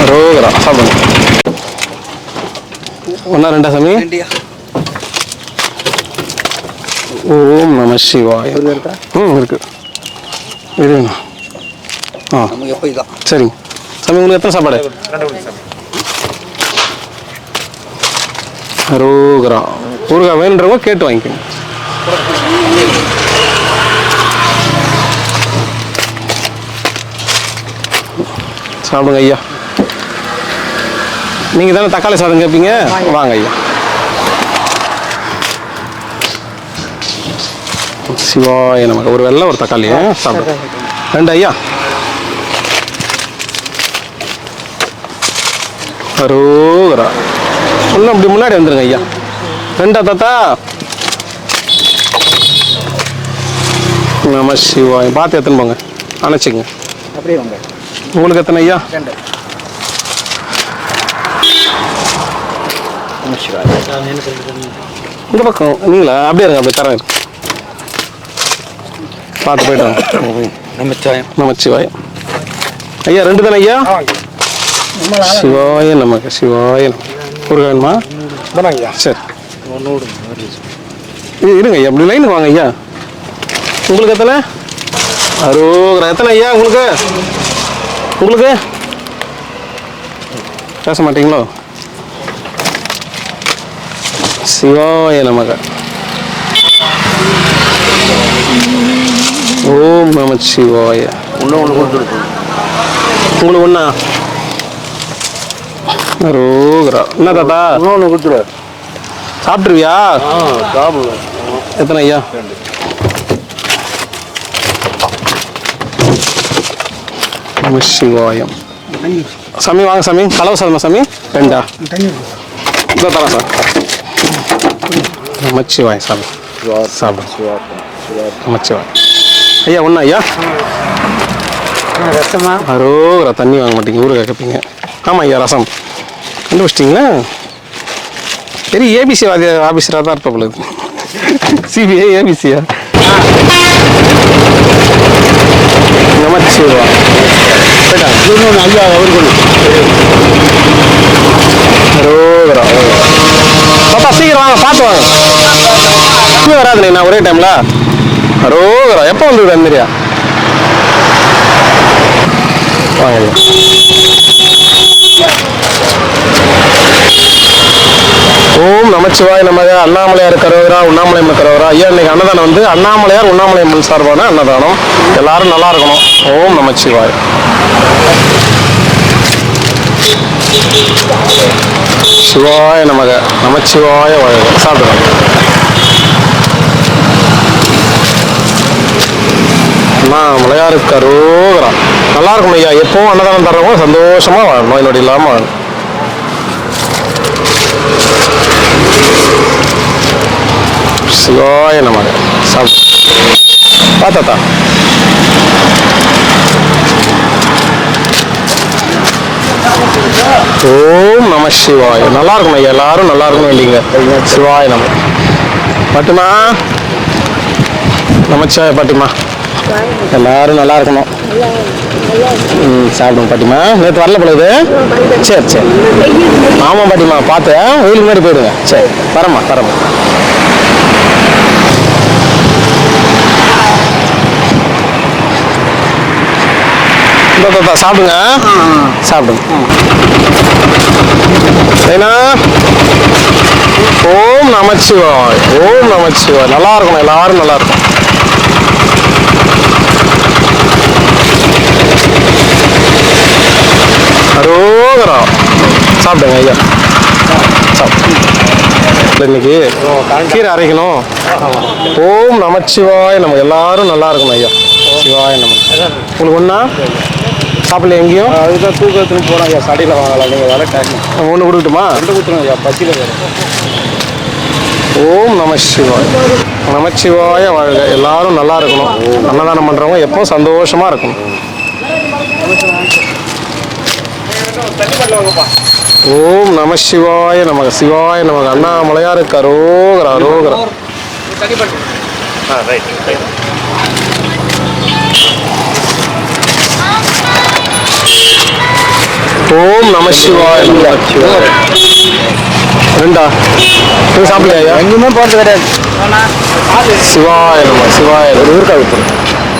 [SPEAKER 2] அரோகரா. சாப்பிடுங்க. ஒன்றா ரெண்டா சாமி? ஓம் நம சிவாய.
[SPEAKER 3] இருக்கா?
[SPEAKER 2] இருக்கு. இருங்க. ஆ
[SPEAKER 3] நமக்கு எப்போ இதான்
[SPEAKER 2] சரிங்க சாமி. உங்களுக்கு எத்தனை சாப்பாடு? அரோகரா. ஊறுகாய் வேணுன்றவங்க கேட்டு வாங்கிக்கோங்க. சாப்பிடுங்க ஐயா. நீங்கள் தானே தக்காளி சாதம் கேட்பீங்க? வாங்க ஐயா. சிவாய நமக்கு. ஒரு வெள்ளை ஒரு தக்காளி சாப்பிடு. ரெண்டு ஐயா. அரோகரா. இன்னும் அப்படி முன்னாடி வந்துருங்க ஐயா. ரெண்டா தாத்தா? நம சிவாய். பார்த்து எத்தனை போங்க, அணைச்சிங்க.
[SPEAKER 3] அப்படியே வாங்க.
[SPEAKER 2] உங்களுக்கு எத்தனை ஐயா? இந்த பக்கம் நீங்களா? அப்படியே இருங்க, அப்படியே தரேன். பார்த்து போயிட்டு வாங்க. நமச்சிவாய். ஐயா ரெண்டு தானே ஐயா? சிவாய நமக்கு. சிவாய நமக்கு. ஒரு வேணுமா? சரி இருங்க ஐயா, அப்படி லைனுக்கு வாங்க ஐயா. உங்களுக்கு எத்தனை? அரோகரா. எத்தனை ஐயா உங்களுக்கு? உங்களுக்கு பேச மாட்டீங்களோ? சிவாய நமக. ஓம் நம சிவாய. உங்களுக்கு ஒண்ணா? அரோகரா. என்ன தாத்தா?
[SPEAKER 3] இன்னொன்று கொடுத்துரு.
[SPEAKER 2] சாப்பிட்ருவியா? எத்தனை ஐயா? நம சிவாயம். சாமி வாங்க சாமி. கலவை சாதமா சாமி? ரெண்டா? இதோ தரேன் சார். நமச்சிவாய் சாமி. சாப்பிடு. நமச்சிவாய். ஐயா ஒன்றா ஐயா?
[SPEAKER 3] ரசமா?
[SPEAKER 2] அரோகரா. தண்ணி வாங்க மாட்டீங்க, ஊறுகாய் கேட்பீங்க. ஆமாம் ஐயா, ரசம் கண்டுபிடிச்சிட்டிங்களா? பெரிய ஏபிசி ஆஃபீஸராக தான் இருப்ப பொழுது. சிபிஐ ஏபிசியா? நமச்சிவா. போயிட்டாங்க.
[SPEAKER 3] ஐயா அவருக்கு
[SPEAKER 2] அரோகரா. பாப்பா சீக்கிரம் வாங்க, பார்த்து வாங்க. வராதுண்ணே நான் ஒரே டைம்ல. அரோகரா. எப்போ வந்துருக்குது அந்தரியா? வாங்க ஐயா. ஓம் நமச்சிவாய் நமக. அண்ணாமலையார் கரோகரா, உண்ணாமலை அம்மன் கரோகரா. ஐயா இன்னைக்கு அன்னதானம் வந்து அண்ணாமலையார் உண்ணாமலை அம்மன் சார்பான அன்னதானம். எல்லாரும் நல்லா இருக்கணும். ஓம் நமச்சிவாய். சிவாய நமக. நமச்சிவாய வாழ்க. சாப்பிடுங்க. அண்ணாமலையார் கரோகரா. நல்லா இருக்கணும் ஐயா. எப்பவும் அன்னதானம் தர்றவங்க சந்தோஷமா வாழணும், நோய் நொடி இல்லாம வாழணும். சிவாய நமக. சாப்பிடு. பார்த்தாத்தா. ஓம் நம சிவாய. நல்லா இருக்கணும் ஐயா. எல்லாரும் நல்லா இருக்கணும் இல்லைங்க. சிவாய நம. பாட்டுமா நமச்சிவாய. பாட்டுமா எல்லாரும் நல்லா இருக்கணும். சாப்பிடுங்க பாட்டிமா. நேற்று வரல பொழுது? சரி சரி. ஆமாம் பாட்டிமா, பார்த்து வெயில் முன்னாடி போயிடுங்க. சரி வரமா வரமா. சாப்பிடுங்க சாப்பிடுங்க. ஏன்னா ஓம் நமச்சிவாய். ஓம் நமச்சிவாய். நல்லா இருக்கணும், எல்லாரும் நல்லா இருக்கும். அரோகரா. சாப்பிடுங்க ஐயா. இன்னைக்கு கீரை அரைக்கணும். ஓம் நமச்சிவாய். நம்ம எல்லாரும் நல்லா இருக்கணும் ஐயா. சிவாய நம்ம. உங்களுக்கு ஒன்றா சாப்பிடல எங்கேயும்?
[SPEAKER 3] அதுதான் தூக்கத்துன்னு போகிறோம் ஐயா. சடையில் வாங்கலாம். நீங்கள் வேலை கேட்கணும்.
[SPEAKER 2] ஒன்று கொடுக்கட்டுமா?
[SPEAKER 3] ரெண்டு கொடுத்துருங்க ஐயா. பசியில் வேறு.
[SPEAKER 2] ஓம் நம சிவாய். நமச்சிவாய வாழ்க. எல்லாரும் நல்லா இருக்கணும். அன்னதானம் பண்ணுறவங்க எப்போ சந்தோஷமாக இருக்கணும். ஓம் நம சிவாய நமக சிவாய நமக அண்ணாமலையாருக்கு அரோகரா அரோகரா. ஓம் நம சிவாய ரெண்டா நீ சாப்பிடலையா?
[SPEAKER 3] எங்கேயுமே போகிறது கிடையாது.
[SPEAKER 2] சிவாய நம சிவாய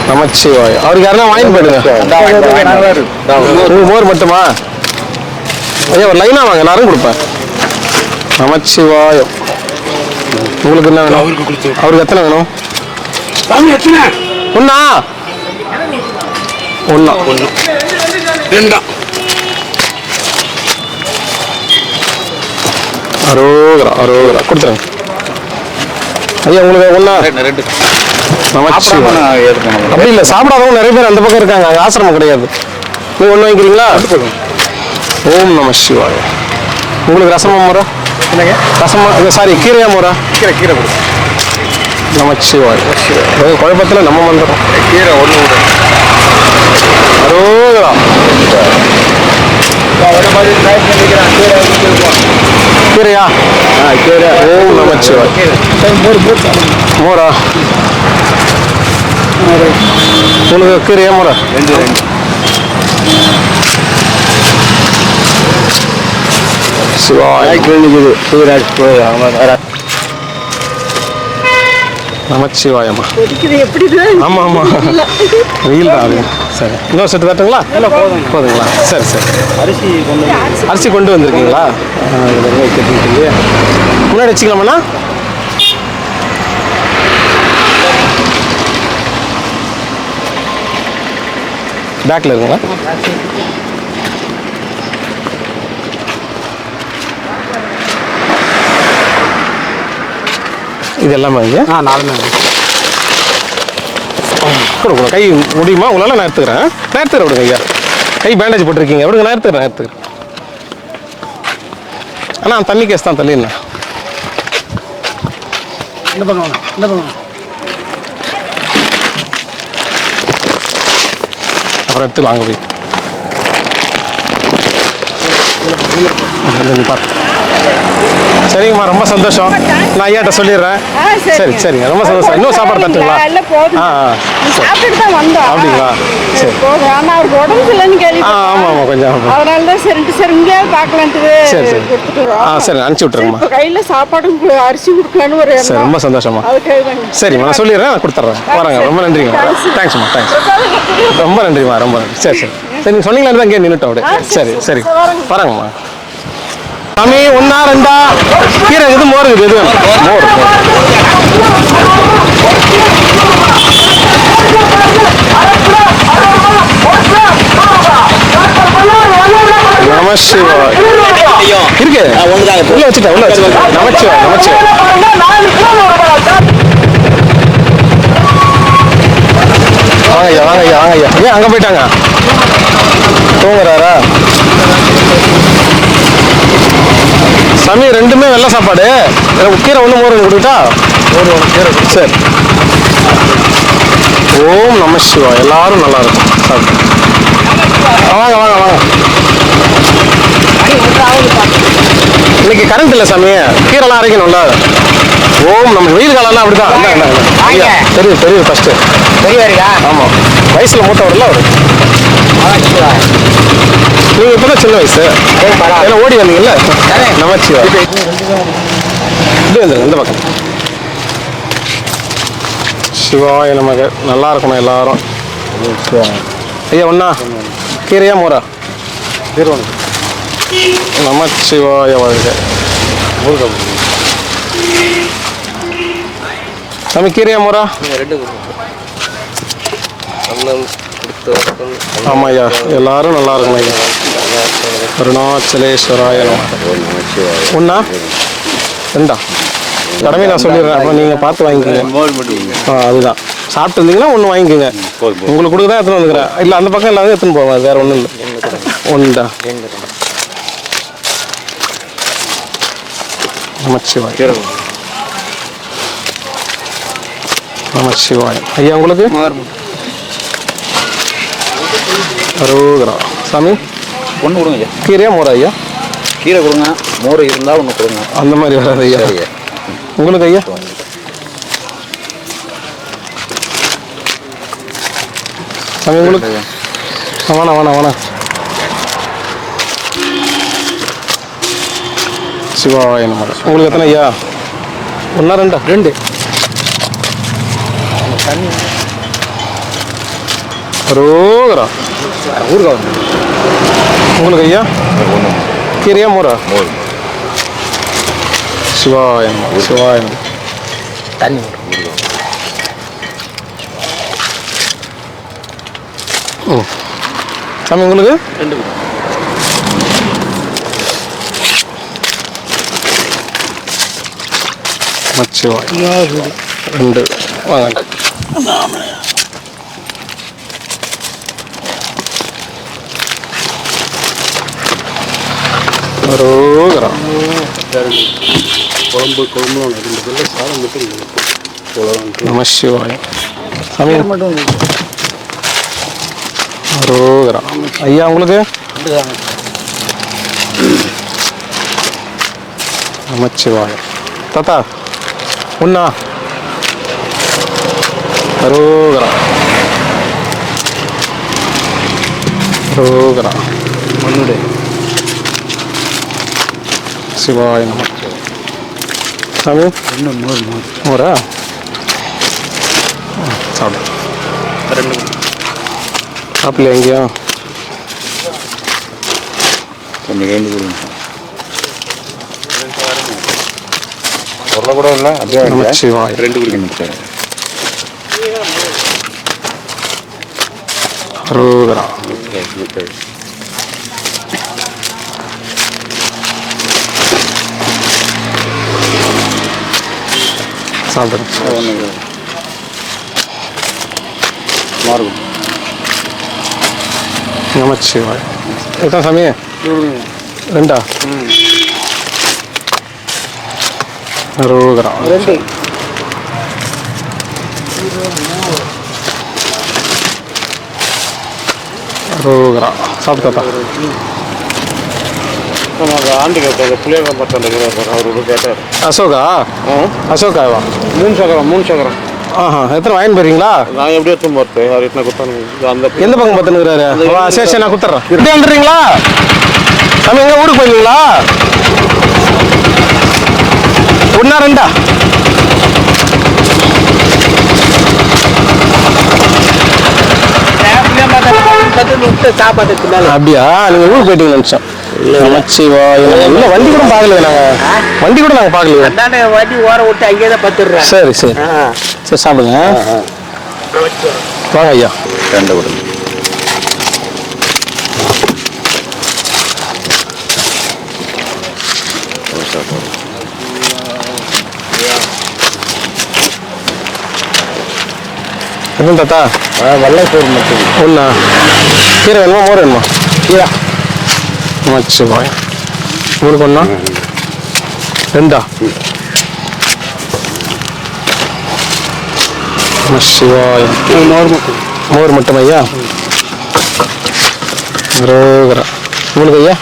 [SPEAKER 2] நமச்சிவாய. அவருக்கு யாருன்னா வாங்கி போயிடுங்க. மோர் மட்டுமா ஐயா? ஒரு லைனா வாங்க, எல்லாரும் கொடுப்பேன். நமச்சிவாயம். உங்களுக்கு என்ன வேணும்? அவருக்கு எத்தனை வேணும்? ஒண்ணா ஒண்ணா ரெண்டா. அரோகரா அரோகரா கொடுத்துருங்க ஐயா. உங்களுக்கு ஒண்ணா ரெண்டு. நமச்சிவாயம். அப்படி இல்லை, சாப்பிடாதவங்க நிறைய பேர் அந்த பக்கம் இருக்காங்க, அங்கே ஆசிரமம் கிடையாது. நீங்க ஒண்ணு வாங்கிக்கிறீங்களா? ஓம் நம சிவாய. உங்களுக்கு ரசமா மோரா? ரசமா சாரி கீரையா மோரா? கீரை கீரை கொடு. நமச்சிவாய. குழப்பத்தில் நம்ம வந்துடும். கீரை ஒன்று அரோகரா. கீரையா? கீரை. ஓம் நமச்சிவாய. மோரா உங்களுக்கு கீரையா மோரா? ரெண்டு ரெண்டு. சிவாய நமச்சிவாயம்மா. ஆமா ஆமா வெயில் தான் அது. சரி, இன்னொரு செட்டு தட்டுங்களா? போதுங்களா? சரி சரி. அரிசி கொண்டு வந்திருக்கீங்களா? முன்னாடி வச்சுக்கலாமாண்ணா? பேக்கில் இருக்குங்களா? இது எல்லாமே ஐயா? 4 கொடுங்க. கை முடியுமா உங்களால்? நான் எடுத்துக்கிறேன். நான் எடுத்துக்கிறேன் விடுங்க ஐயா. கை பேண்டேஜ் போட்டிருக்கீங்க விடுங்க, நான் எடுத்துக்கிறேன். ஆனால் தண்ணி கேஸ் தான் தள்ளிடணும். இந்த பக்கம் அப்புறம் எடுத்து வாங்க போய் பார்த்து. சரிங்கம்மா, ரொம்ப சந்தோஷம். நான் ஐயாட்ட சொல்லிடுறேன். சரி சரிங்க, ரொம்ப சந்தோஷம். இன்னும் சாப்பாடு தட்டுங்களா? அப்படிங்களா? சரி. ஆமாம் ஆமாம் கொஞ்சம். சரி சரி. சரி அனுப்பிச்சி விட்ருங்கம்மா.
[SPEAKER 4] கையில் சாப்பாடும் அரிசி கொடுக்கலான்னு ஒரு
[SPEAKER 2] சரி, ரொம்ப சந்தோஷமா. சரிம்மா, நான் சொல்லிடுறேன், நான் கொடுத்துட்றேன். வராங்க. ரொம்ப நன்றிங்க. தேங்க்ஸ்மா. தேங்க்ஸ். ரொம்ப நன்றிம்மா. ரொம்ப நன்றி. சரி சரி சரி. நீங்கள் சொன்னீங்களா தான் இங்கே நின்றுட்டோம் அப்படியே. சரி சரி வராங்கம்மா. சாமி ஒன்றா ரெண்டா கீரை இது மோர் இருக்குது. எது வேணும்? மோர். நமச்சிவாய் இருக்கு. உள்ள வச்சுட்டேன். நமச்சிவாய் நமச்சிவாய். வாங்க ஐயா வாங்க ஐயா. ஏன் அங்கே போயிட்டாங்க? தூங்குறாரா? சாமி ரெண்டுமே வெள்ளை சாப்பாடு. கீரை ஒன்று மோர் கொடுத்தா கீரை. சரி. ஓம் நம சிவா. எல்லாரும் நல்லா இருக்கும். சாப்பிட்டு வாங்க வாங்க வாங்க. இன்னைக்கு கரண்ட் இல்லை சாமி, கீரைலாம் அரைக்கணும்ல. ஓம் நம்ம வெயில் காலம்லாம் அப்படிதான். தெரியும் தெரியும். ஃபர்ஸ்ட் தெரியும். ஆமாம், வயசுல மூத்தவர்ல அவர். நீங்க இப்பதான் சின்ன வயசு எல்லாம் ஓடி வந்தீங்கல்ல. நமச்சிவா. இப்படி வந்துருங்க இந்த பக்கம். சிவாய நமக்கு. நல்லா இருக்கணும் எல்லாரும். ஐயா ஒண்ணா கீரையா மோரா? நமச்சிவாய வாழ்க. சாமி கீரையா மோரா? ஆமாம் ஐயா, எல்லாரும் நல்லா இருக்கணும் ஐயா. அருணாச்சலேஸ்வராய ஒன்றா ரெண்டா கடமை நான் சொல்லிடுறேன். அப்போ நீங்கள் பார்த்து வாங்கிக்கோங்க. அதுதான் சாப்பிட்டு இருந்தீங்கன்னா ஒன்று வாங்கிக்கோங்க. உங்களுக்கு கொடுக்க தான் எடுத்துன்னு வந்துக்கிறேன். இல்லை அந்த பக்கம் எல்லாமே எடுத்துன்னு போவேன், வேறு ஒன்றும் இல்லை. ஒன்றா நமச்சிவாய் நமச்சிவாய். ஐயா உங்களுக்கு அரோகரா. சாமி ஒன்று கொடுங்க ஐயா. கீரையா மோரா ஐயா?
[SPEAKER 5] கீரை கொடுங்க, மோர் இருந்தால் ஒன்று கொடுங்க.
[SPEAKER 2] அந்த மாதிரி வராது ஐயா.
[SPEAKER 5] சரிங்க.
[SPEAKER 2] உங்களுக்கு ஐயா? சாமி உங்களுக்கு வேணாம் வேணாம் வேணாம். சிவாய நம. உங்களுக்கு எத்தனை ஐயா? ஒன்றா ரெண்டா? 2. ரோகரா
[SPEAKER 5] ஊருக்கா
[SPEAKER 2] உங்களுக்கு ஐயா? கீரையா மோரா?
[SPEAKER 5] மோர்.
[SPEAKER 2] சிவாய நம சிவாய நம.
[SPEAKER 5] தண்ணி
[SPEAKER 2] சாமி உங்களுக்கு?
[SPEAKER 5] 2.
[SPEAKER 2] மச்சிவாய் 2 வாங்க. ரோகரா
[SPEAKER 5] குழம்பு குழம்புலாம் 2 பேர்ல சாதம் மட்டும்
[SPEAKER 2] நம சிவாய். சாமி
[SPEAKER 5] மட்டும்
[SPEAKER 2] ரோகரா ஐயா உங்களுக்கு? நமச்சிவாய. தாத்தா ஒண்ணா? ரோகரா ரோகரா
[SPEAKER 5] மண்ணுடைய
[SPEAKER 2] சிவாய நம. சாமி
[SPEAKER 5] இன்னும் மோர் மோர்
[SPEAKER 2] மோரா? சாப்பிடு.
[SPEAKER 5] 2
[SPEAKER 2] சாப்பிடல எங்கேயா?
[SPEAKER 5] கொஞ்சம் வேண்டி கொடுங்க. சொல்ல கூட இல்லை அப்படியே
[SPEAKER 2] நமச்சிவாய.
[SPEAKER 5] 2 கொடுக்கணும் சார்.
[SPEAKER 2] ரோகரா சாப்பிடுங்க.
[SPEAKER 5] மாறும்.
[SPEAKER 2] நமச்சிவாய. எத்தனை சாமி? 2. ரோகரா
[SPEAKER 4] 2.
[SPEAKER 2] ரோகரா சாப்பிட்டா?
[SPEAKER 5] ஆண்டு கேட்டார் புளியாக பார்த்து அவரோட கேட்டார்.
[SPEAKER 2] அசோகா? அசோகாவா?
[SPEAKER 5] 3 சக்கரம்.
[SPEAKER 2] ஆஹா, எத்தனை வாங்கி போறீங்களா?
[SPEAKER 5] நான் எப்படி எடுத்து போறது? அவர் எத்தனை கொடுத்தானு அந்த
[SPEAKER 2] எந்த பக்கம் பார்த்துனுக்குறாரு? சரி சரி நான் கொடுத்துட்றேன். இப்படி வந்துடுறீங்களா? நம்ம எங்க ஊருக்கு போயிருங்களா? 1 2 அப்படியா? நீங்க ஊருக்கு போயிட்டீங்கன்னு நினைச்சோம். நமச்சிவாய. இல்ல வண்டி கூட பார்க்கல நாங்க பார்க்கலையே.
[SPEAKER 4] வண்டி ஓர விட்டு அங்கேயே தான் பத்துடுறேன்.
[SPEAKER 2] சரி சரி சரி சாப்பிடுங்க. வாங்க ஐயா.
[SPEAKER 5] 2 கொடுங்க.
[SPEAKER 2] என்ன தாத்தா?
[SPEAKER 5] வெள்ளைப்பூர் மட்டும்
[SPEAKER 2] ஒன்றா? கீரை வேணுமா மோர் வேணுமா?
[SPEAKER 5] கீரை.
[SPEAKER 2] நமச்சிவாய. உங்களுக்கு ஒன்றா? 2. நமச்சிவாய. மோர் மட்டும் ஐயா? ரோகரா. உங்களுக்கு ஐயா?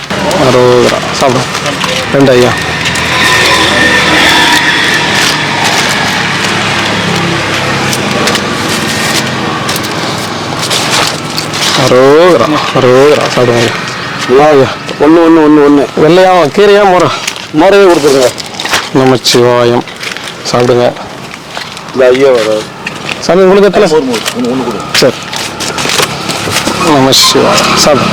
[SPEAKER 2] ரோகரா சாப்பிடும். 2 ஐயா. ரோகரா ரோகரா சாப்பிடுங்க. ஐயா
[SPEAKER 5] 1
[SPEAKER 2] வெள்ளையா கீரையா மோரா?
[SPEAKER 5] மோரையே கொடுத்துருங்க.
[SPEAKER 2] நமச்சிவாயம் சாப்பிடுங்க.
[SPEAKER 5] இந்த ஐயா வராது.
[SPEAKER 2] சாமி உங்களுக்கு எத்தனை?
[SPEAKER 5] 1 கொடு.
[SPEAKER 2] சரி. நமச்சிவாயம் சாப்பிடு.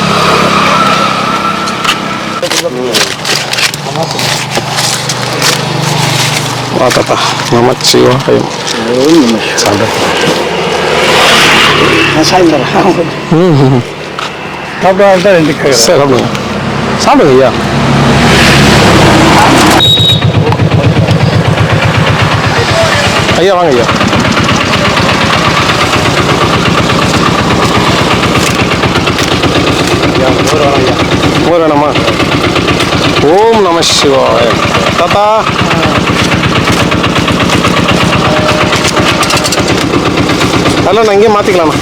[SPEAKER 2] வா தாத்தா. நமச்சிவாயம் சாப்பிடு.
[SPEAKER 5] சாப்பிட்டா 2
[SPEAKER 2] சரி சாப்பிடுங்க. சாப்பிடுங்க ஐயா. ஐயா வாங்க ஐயா. மோர் வேணாமா? ஓம் நம சிவாய. தாத்தா அதெல்லாம் நான் இங்கே மாற்றிக்கலாமா?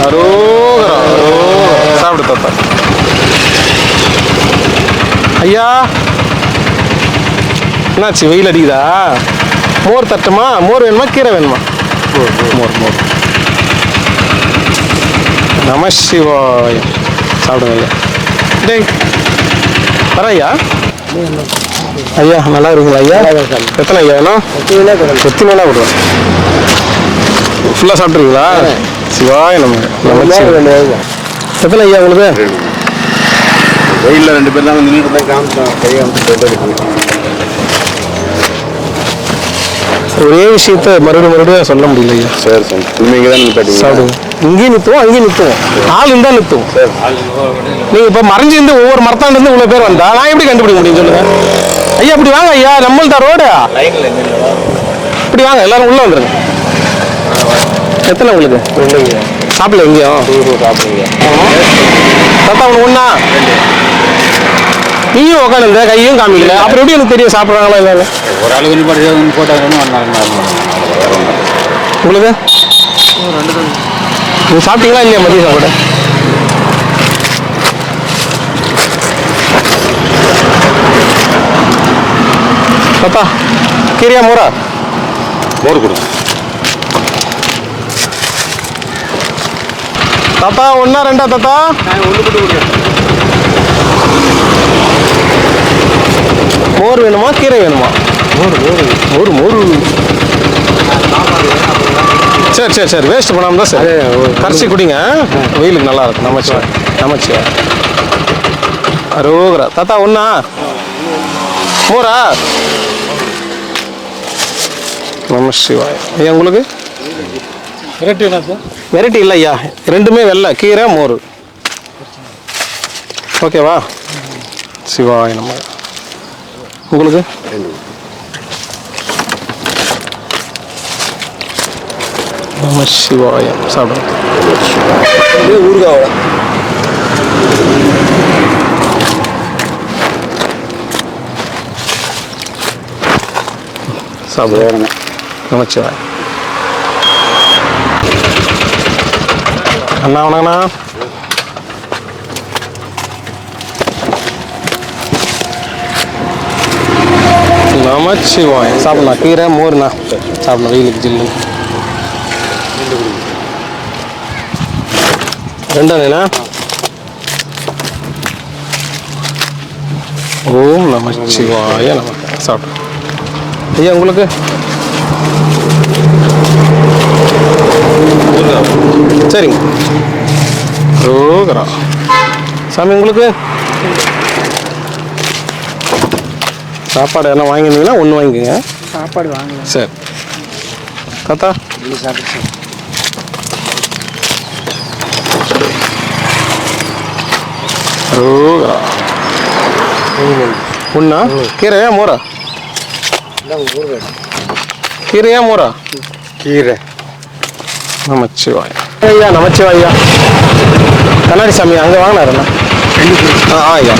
[SPEAKER 2] அரோகரா அரோகரா சாப்பிடு தாத்தா. ஐயா என்னாச்சு, வெயில் அடிக்குதா? மோர் தட்டுமா? மோர் வேணுமா, கீரை வேணுமா? மோர் மோர். நம சிவாய. சாப்பிடுங்க ஐயா. டேய் வர ஐயா. ஐயா நல்லா இருக்குங்களா ஐயா? எத்தனை ஐயா வேணும்? எத்தனை கொடுறேன். ஃபுல்லாக சாப்பிட்ருக்கீங்களா? சிவாய நம்ம. எத்தனை ஐயா உங்களுக்கு?
[SPEAKER 5] வெயிலில் 2 பேர் தான் நின்றுட்டு தான் காமிச்சோம். கையை
[SPEAKER 2] ஒரே விஷயத்த மறுபடியும் சொல்ல முடியல ஐயா.
[SPEAKER 5] சரி சரி. இங்கே தான் நிப்பாட்டிங்க.
[SPEAKER 2] சாப்பிடுங்க. இங்கேயும் நிறுத்துவோம், அங்கேயும் நிறுத்துவோம். ஆள் இருந்தால் நிறுத்துவோம். நீங்கள் இப்போ மறைஞ்சிருந்து ஒவ்வொரு மரத்தாண்டிருந்து இவ்வளோ பேர் வந்தா நான் எப்படி கண்டுபிடிக்க முடியும் சொல்லுங்க ஐயா? இப்படி வாங்க ஐயா, நம்மள்தான் ரோடு. இப்படி வாங்க, எல்லாரும் உள்ள வந்துருங்க. எத்தனை உங்களுக்கு? சாப்பிடல எங்கேயும்? தாத்தா ஒன்று ஒன்றா நீயும் உட்காந்து கையும் காமிக்கல, அப்புறம் எப்படி எனக்கு தெரியும் சாப்பிட்றாங்களா இல்லை?
[SPEAKER 5] ஒரு ஆளுக்கு போட்டாங்க.
[SPEAKER 2] உங்களுக்கு நீங்க சாப்பிட்டீங்களா இல்லையா மதிய சாப்பாடு? தாத்தா கீரையா மோரா?
[SPEAKER 5] மோர் கொடுங்க
[SPEAKER 2] தாத்தா. ஒன்றா ரெண்டா தாத்தா? மோர் வேணுமா, கீரை வேணுமா? மோர் மோர் மோர். சரி சரி சரி, வேஸ்ட் பண்ணாமல் தான் சரி. கரைச்சி குடிங்க, வெயிலுக்கு நல்லா இருக்கும். நமச்சிவாய் நமச்சிவாய். அரோகரா. தாத்தா ஒன்றா மோரா? நம சிவாய். ஐயா உங்களுக்கு
[SPEAKER 5] வெரைட்டி என்ன சார்?
[SPEAKER 2] வெரைட்டி இல்லை ஐயா, ரெண்டுமே வெள்ளை, கீரை மோர். ஓகேவா? சிவாய் நம்ம. உங்களுக்கு நம சிவாயம். சாப்பிடுங்க.
[SPEAKER 3] ஊறுகாவோட
[SPEAKER 2] சாப்பிடுங்க. நமச்சிவாய். அண்ணா வணக்கண்ணா. நமச்சிவாய். சாப்பிடலாம், கீரை மோர்ண்ணா சாப்பிடலாம், வெயிலுக்கு ஜில்லு. ரெண்டாண்ணா. ஓம் நமச்சிவாய நம. சாப்பிடு ஐயா. உங்களுக்கு சரிங்க. ரோகரா. சாமி உங்களுக்கு சாப்பாடு எல்லாம் வாங்கியிருந்தீங்கன்னா ஒன்று வாங்கிக்கோங்க.
[SPEAKER 4] சாப்பாடு வாங்க.
[SPEAKER 2] சரி தாத்தா. ரோகரா. ஒன்றா கீரையா மோரா? கீரையா மோரா?
[SPEAKER 5] கீரை.
[SPEAKER 2] நமச்சிவாய். ஐயா நமச்சிவாய். ஐயா கண்ணாடி சாமி அங்கே வாங்கினாருண்ணா. ஐயா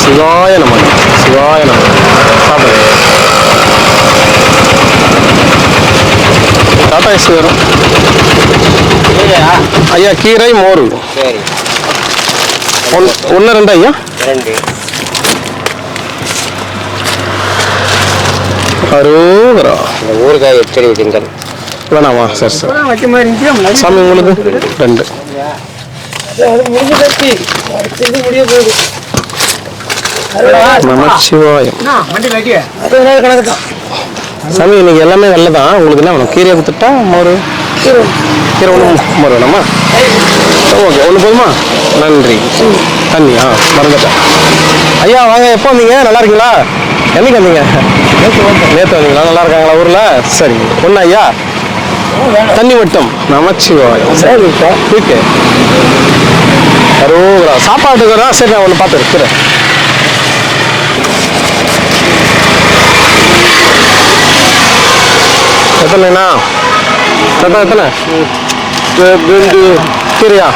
[SPEAKER 2] சிவாய நம. சிவாய நம. சாப்பிடுங்க. டாடா ஏசி வரும் ஐயா. கீரை மோர்.
[SPEAKER 4] சரி.
[SPEAKER 2] ஒன்று ரெண்டு ஐயா?
[SPEAKER 4] 2.
[SPEAKER 2] அரோகரா.
[SPEAKER 4] இந்த ஊறுகாய் எப்படி விடுங்கள்?
[SPEAKER 2] வேணாமா? சரி சரி.
[SPEAKER 4] வைக்க மாதிரி இருந்துச்சு.
[SPEAKER 2] சாமி உங்களுக்கு 2.
[SPEAKER 4] முடிஞ்சு கட்டி முடிய போகுது.
[SPEAKER 2] நமச்சிவாயம்.
[SPEAKER 4] வண்டி வைக்க 60 கணக்கு தான்
[SPEAKER 2] சாமி. இன்னைக்கு எல்லாமே வெள்ளை தான். உங்களுக்கு என்ன வேணும்? கீரையை கொடுத்துட்டா மோர்? கீரை ஒன்று மோர் வேணுமா? ஓகே, ஒன்று போதுமா? நன்றி. தண்ணி மறந்துட்டேன் ஐயா. வாங்க, எப்போ வந்தீங்க? நல்லா இருக்கீங்களா? என்னைக்கு வந்தீங்க? நேற்று வந்தீங்களா? நல்லா இருக்காங்களா ஊரில்? சரி. ஒன்று ஐயா தண்ணி மட்டும். நமச்சிவாயம். இருக்கு அரோகரா. சாப்பாட்டுக்கு வரா? சரி, நான் ஒன்று பார்த்து இருக்கிறேன். எத்தனைண்ணா? தாத்தா எத்தனை? 2 கீரையா?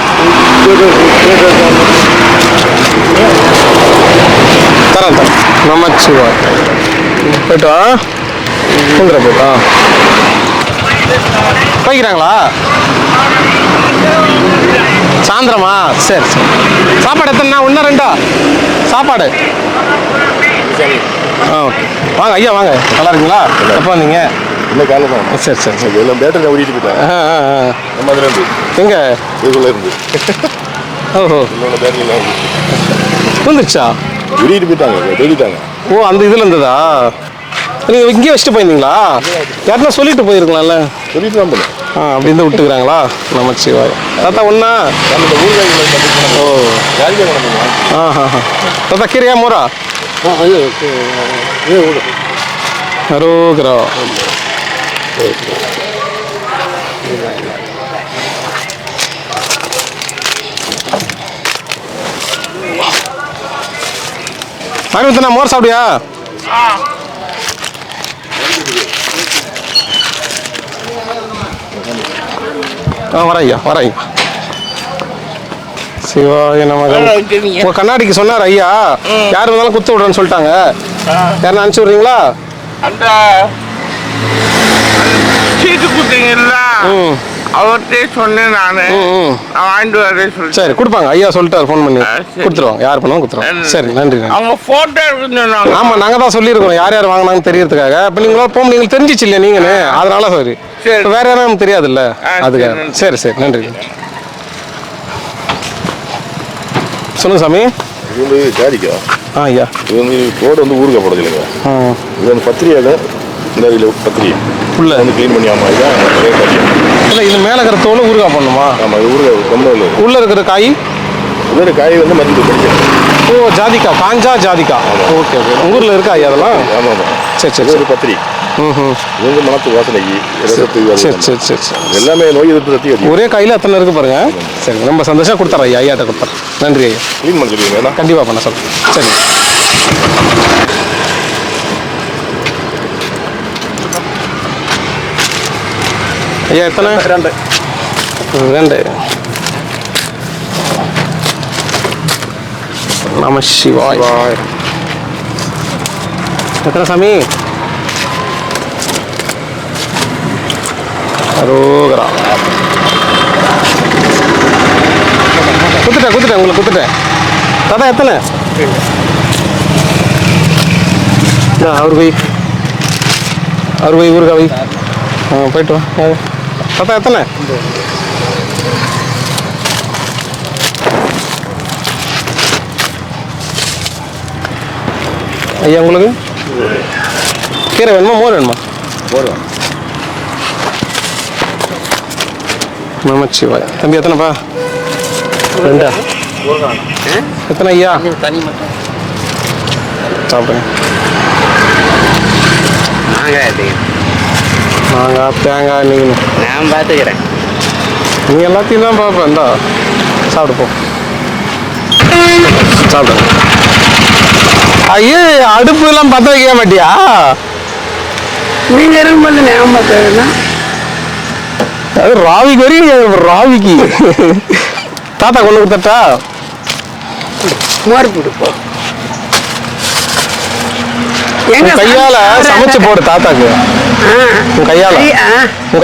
[SPEAKER 2] தரேன் தரேன். நமச்சிவாய். போய்ட்டு வா. போய்ட்டா போய்க்கிறாங்களா? சாயந்தரமா? சரி சரி. சாப்பாடு எத்தனை? ஒன்றா ரெண்டா சாப்பாடு? ஆ ஓகே. வாங்க ஐயா வாங்க. நல்லா இருக்குங்களா? எப்போ வந்தீங்க?
[SPEAKER 5] இல்லை காலை தான்.
[SPEAKER 2] சரி சரி சரி.
[SPEAKER 5] எல்லாம் பேட்டரி ஓடிட்டு போயிட்டாங்க. நம்ம அதில் இருந்து
[SPEAKER 2] எங்கே?
[SPEAKER 5] இதுக்குள்ளே இருந்து.
[SPEAKER 2] ஓஹோ,
[SPEAKER 5] இன்னொன்று பேட்டரியில்
[SPEAKER 2] வந்துருச்சா?
[SPEAKER 5] ஓடிட்டு போயிட்டாங்க, தேடிட்டாங்க.
[SPEAKER 2] ஓ, அந்த இதில் இருந்ததா? நீங்கள் இங்கேயே வச்சுட்டு போயிருந்தீங்களா? யாருன்னா சொல்லிட்டு போயிருக்கலாம்ல?
[SPEAKER 5] சொல்லிட்டு தான் போனேன்.
[SPEAKER 2] அப்படி இருந்து விட்டுக்கிறாங்களா? நமச்சிவாய். தாத்தா ஒன்றா?
[SPEAKER 5] அந்த ஊறுகாய்.
[SPEAKER 2] ஓ,
[SPEAKER 5] யாருக்கே பண்ண
[SPEAKER 2] தாத்தா கீரையா மோரா? அரோகரா. மறுபடியும் மோர் சாப்பிடியா? வர ஐயா வர ஐயா. சிவாய நமக. உங்க கண்ணாடிக்கு சொன்னார் ஐயா, யார் வந்தாலும் குத்து விடுறேன்னு சொல்லிட்டாங்க. யாரும் அனுப்பிச்சு விடுறீங்களா?
[SPEAKER 6] அந்த சீட்டு கொடுத்தீங்கல்ல, அவர்கிட்டே சொன்னேன் நானு. நான் வாங்கிட்டு வரேன் சொல்லி.
[SPEAKER 2] சரி கொடுப்பாங்க ஐயா, சொல்லிட்டாரு ஃபோன் பண்ணி.
[SPEAKER 6] சரி.
[SPEAKER 2] கொடுத்துருவாங்க, யார் பண்ணாலும் கொடுத்துருவாங்க. சரி நன்றி நன்றி.
[SPEAKER 6] அவங்க போட்டோ எடுக்குன்னு சொன்னாங்க.
[SPEAKER 2] ஆமாம், நாங்கள் தான் சொல்லியிருக்கோம் யார் யார் வாங்கினாங்கன்னு தெரியறதுக்காக. இப்போ நீங்களா போக நீங்கள் தெரிஞ்சிச்சு இல்லையா நீங்கன்னு, அதனால சரி.
[SPEAKER 6] சரி.
[SPEAKER 2] இப்போ வேற யாரும் நமக்கு தெரியாதுல்ல, அதுக்காக.
[SPEAKER 6] சரி.
[SPEAKER 2] சரி சரி நன்றி. சொல்லுங்க சாமி.
[SPEAKER 5] இது வந்து ஜாதிக்கா.
[SPEAKER 2] ஐயா.
[SPEAKER 5] இது வந்து தோடு வந்து ஊறுகாய் போடுறது இல்லைங்க. இது வந்து பத்திரியால இந்த இதில் பத்திரிகை
[SPEAKER 2] உள்ள
[SPEAKER 5] வந்து க்ளீன் பண்ணி. ஆமாம், இதுதான்
[SPEAKER 2] இல்லை, இது மேலே இருக்கிற தோல் ஊறுகாய் பண்ணணுமா?
[SPEAKER 5] ஆமாம், இது ஊறுகாய் ரொம்ப நல்லது.
[SPEAKER 2] உள்ளே இருக்கிற காய்?
[SPEAKER 5] உள்ள காய் வந்து மருந்து படிக்கிறேன்.
[SPEAKER 2] ஓ, ஜாதிக்கா, காஞ்சா ஜாதிக்கா. Okay okay. உங்கள் ஊரில் இருக்கா ஐயா அதெல்லாம்?
[SPEAKER 5] ஆமாம் ஆமாம்.
[SPEAKER 2] சரி சரி
[SPEAKER 5] இது
[SPEAKER 2] சரி.
[SPEAKER 5] ஒரு பத்திரி.
[SPEAKER 2] ம்.
[SPEAKER 5] இது வந்து மனத்து வாசனைக்கு ரசத்துக்கு
[SPEAKER 2] சரி சரி சரி சரி.
[SPEAKER 5] எல்லாமே நோய் எதிர்ப்பு சக்தி அதிகம்.
[SPEAKER 2] ஒரே கையில் எத்தனை இருக்கு பாருங்க. சரி, ரொம்ப சந்தோஷம். கொடுத்துறேன் ஐயா, ஐயாட்ட கொடுத்துறேன். நன்றி ஐயா.
[SPEAKER 5] க்ளீன் பண்ண சொல்லுவீங்க.
[SPEAKER 2] கண்டிப்பாக பண்ண சொல்கிறேன். சரி. ஐயா எத்தனை? ரெண்டு. நம சிவாய். எத்தனை சாமி? அரோகரா. குத்துட்டேன் உங்களுக்கு குத்துட்டேன். தாத்தா எத்தனை? அவர் போய் ஊருக்கா போய் போயிட்டு வா. தாத்தா எத்தனை? ஐயா உங்களுக்கு கீரை வேணுமா மோர் வேணுமா?
[SPEAKER 5] மோர்.
[SPEAKER 2] நமச்சிவாய். தம்பி எத்தனைப்பா? ரெண்டா? எத்தனை ஐயா? சாப்பிடுங்க. மாங்காய் தேங்காய் நீங்கள்
[SPEAKER 6] நான் பார்த்துக்கிறேன்.
[SPEAKER 2] நீ எல்லாத்தையும் தான் பார்ப்பேன். இந்தா சாப்பிடுப்போம். சாப்பிடு. ஐயோ, அடுப்பு எல்லாம் பற்ற வைக்க மாட்டியா?
[SPEAKER 4] நீங்க இருக்கும்போது ஞாபகம் பார்த்ததுன்னா
[SPEAKER 2] அது ராவிக்கு வரையும் ராவிக்கு. தாத்தா கொண்டு கொடுத்தட்டா?
[SPEAKER 4] மோர் பிடிப்போம்.
[SPEAKER 2] உன் கையால சமைச்சு போடு தாத்தாக்கு. உன்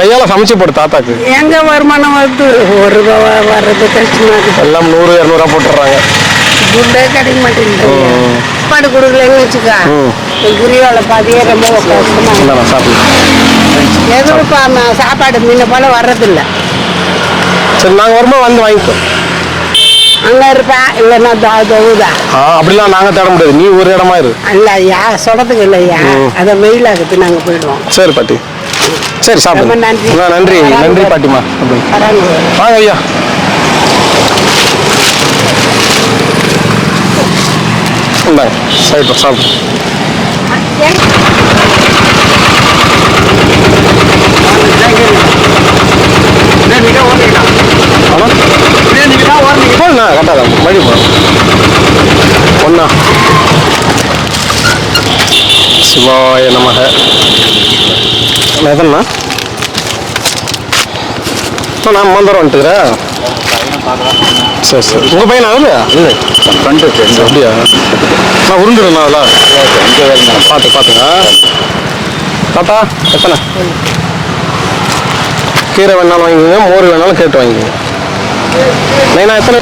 [SPEAKER 2] கையால சமைச்சு போடு தாத்தாக்கு.
[SPEAKER 4] எங்க வருமானம் வருது? ஒரு ரூபா வர்றது கஷ்டமா இருக்கு.
[SPEAKER 2] எல்லாம் 100 200 போட்டுறாங்க.
[SPEAKER 4] துட்டே கிடைக்க மாட்டேங்குது. சாப்பாடு கொடுக்கலன்னு வச்சுக்கா, குருவால பாதியே ரொம்ப கஷ்டமா இருக்கு.
[SPEAKER 2] சாப்பிடு.
[SPEAKER 4] எதுவும் சாப்பாடு முன்ன போல வர்றதில்லை.
[SPEAKER 2] சரி, நாங்கள் வரும்போது வந்து வாங்கிக்கோ.
[SPEAKER 4] அங்க இருப்பேன், இல்லைன்னா தவுதா.
[SPEAKER 2] அப்படிலாம் நாங்கள் தேட முடியாது, நீ ஒரு இடமா இரு.
[SPEAKER 4] இல்லையா, சொல்றதுக்கு இல்லையா, அதை வெயில் ஆகுது, நாங்கள் போயிடுவோம்.
[SPEAKER 2] சரி பாட்டி. சரி சாப்பிடுங்க.
[SPEAKER 4] ரொம்ப நன்றி.
[SPEAKER 2] நன்றி நன்றி பாட்டிமா. வாங்க ஐயா. இந்தாங்க சைடு சாப்பிடு. போண்ணா கட்டாத வழி போ ஒண்ணா. சிவாய நமக. எதண்ணா நான் மந்தரம் வந்துட்டுக்கிறேன். சரி சரி. உங்கள் பையன் ஆகுது? இல்லை, அப்படியா? நான் உருண்டுடுண்ணா அதெல்லாம் பார்த்துங்க. தாத்தா எத்தனை? கீரை வேணாலும் வாங்கிக்கோங்க, மோர் வேணாலும் கேட்டு வாங்கிக்கோங்க. நைனா எத்தனை?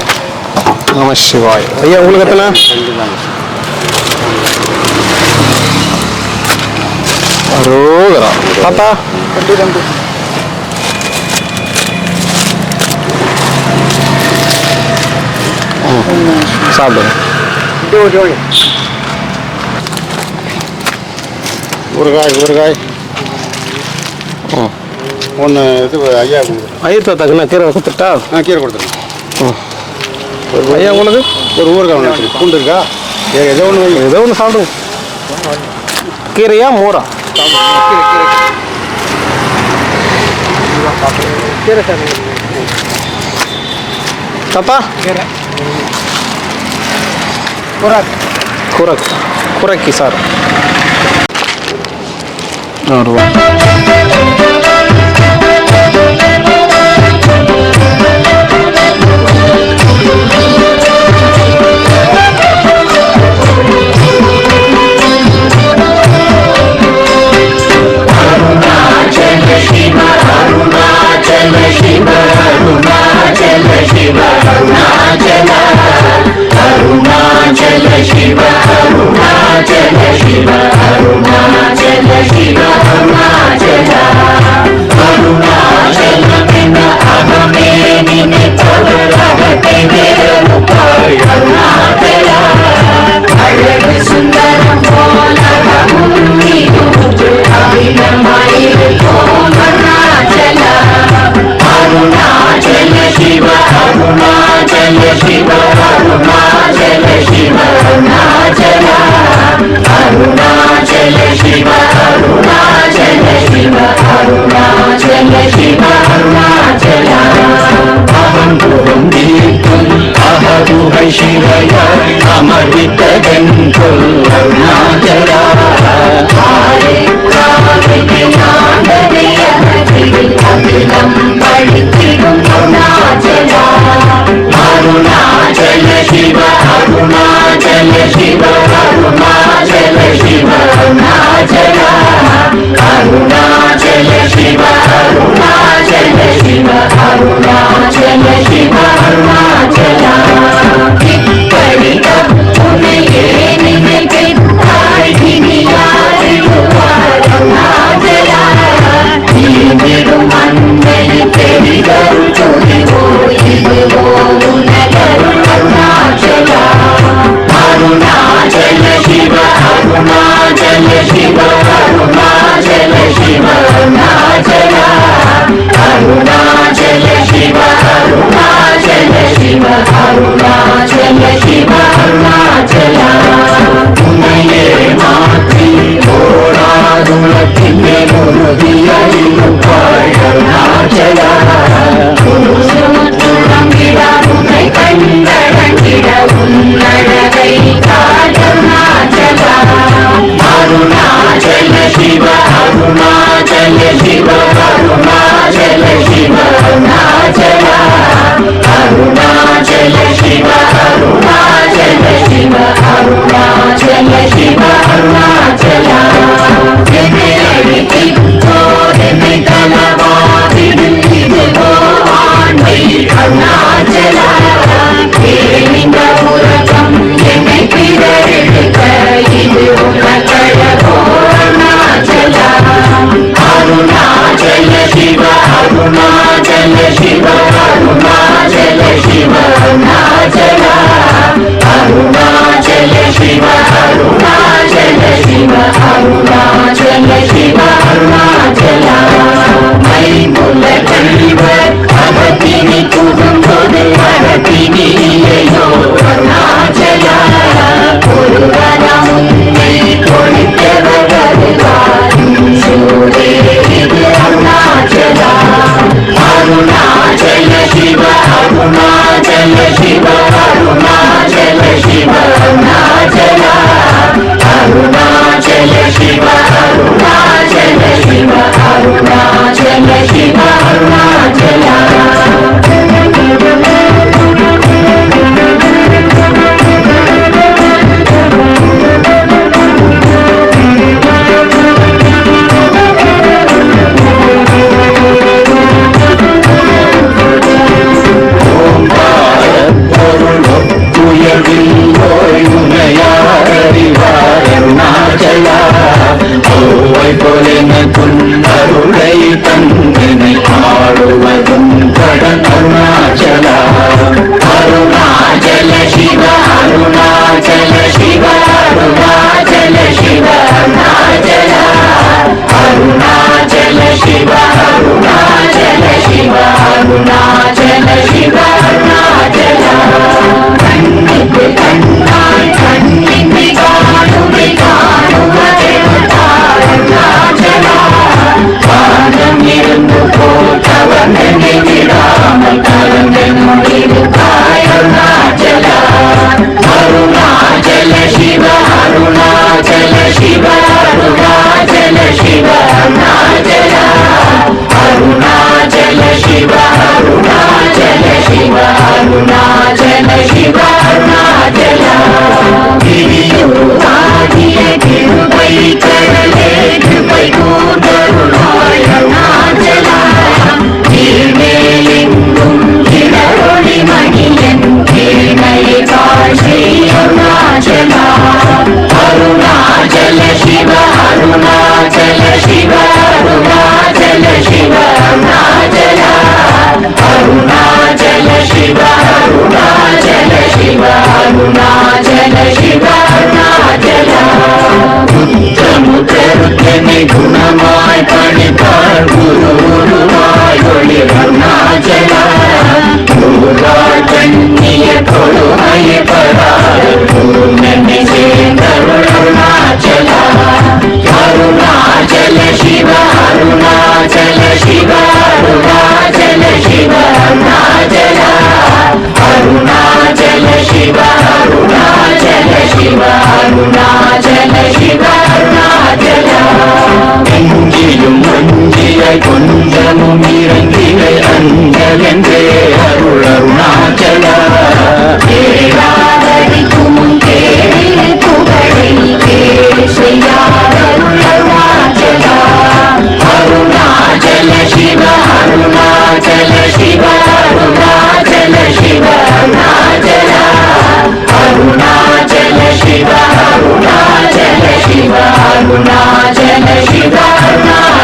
[SPEAKER 2] நம சிவாய். ஐயா உங்களுக்கு எத்தனை? அரோகரா. தாத்தா சாப்பிடுங்க.
[SPEAKER 3] ஊறுகாய் ஒன்று இது ஐயா
[SPEAKER 2] ஐயா தாத்தாக்குண்ணா கீரை கொடுத்துட்டா?
[SPEAKER 3] கீரை கொடுத்துருங்க.
[SPEAKER 2] ஐயா உங்களுக்கு
[SPEAKER 3] ஒரு ஊறுகாய் ஒன்று பூண்டு இருக்கா? ஏதோ ஒன்று
[SPEAKER 2] ஏதோ ஒன்று சாப்பிடுங்க. கீரையா மோரா?
[SPEAKER 3] கீரை சார்.
[SPEAKER 2] தாத்தா குரக்கி சார். ரூபா.
[SPEAKER 7] Shiva, Arunachala Shiva, என்னை குணமாய் பணித்தார் குரு உருவாய் ஒளி அருணாச்சலா குருவாய் கண்ணிய கொடுமையை பரார் என்னை சேர்ந்தருள் அருணாச்சலா அருணாச்சல சிவ அருணாச்சல சிவ அருணாச்சல சிவ அருணாச்சலா அருணாச்சல சிவ அருணாச்சல சிவ அருணாச்சல சிவ அருணாச்சலா எங்கிலும் மஞ்சியாய் கொஞ்சமும் இறங்கிலை அஞ்சலென்றே அருள் அருணாச்சலா கேளாதடிக்கும் கேளில் புகழை கேசையாருள் அருணாச்சலா அருணாச்சல சிவ அருணாச்சல சிவ அருணாச்சல சிவ அருணாச்சலா அருணாச்சல சிவ அருணாச்சல சிவ அருணாச்சல சிவ அருணாச்சல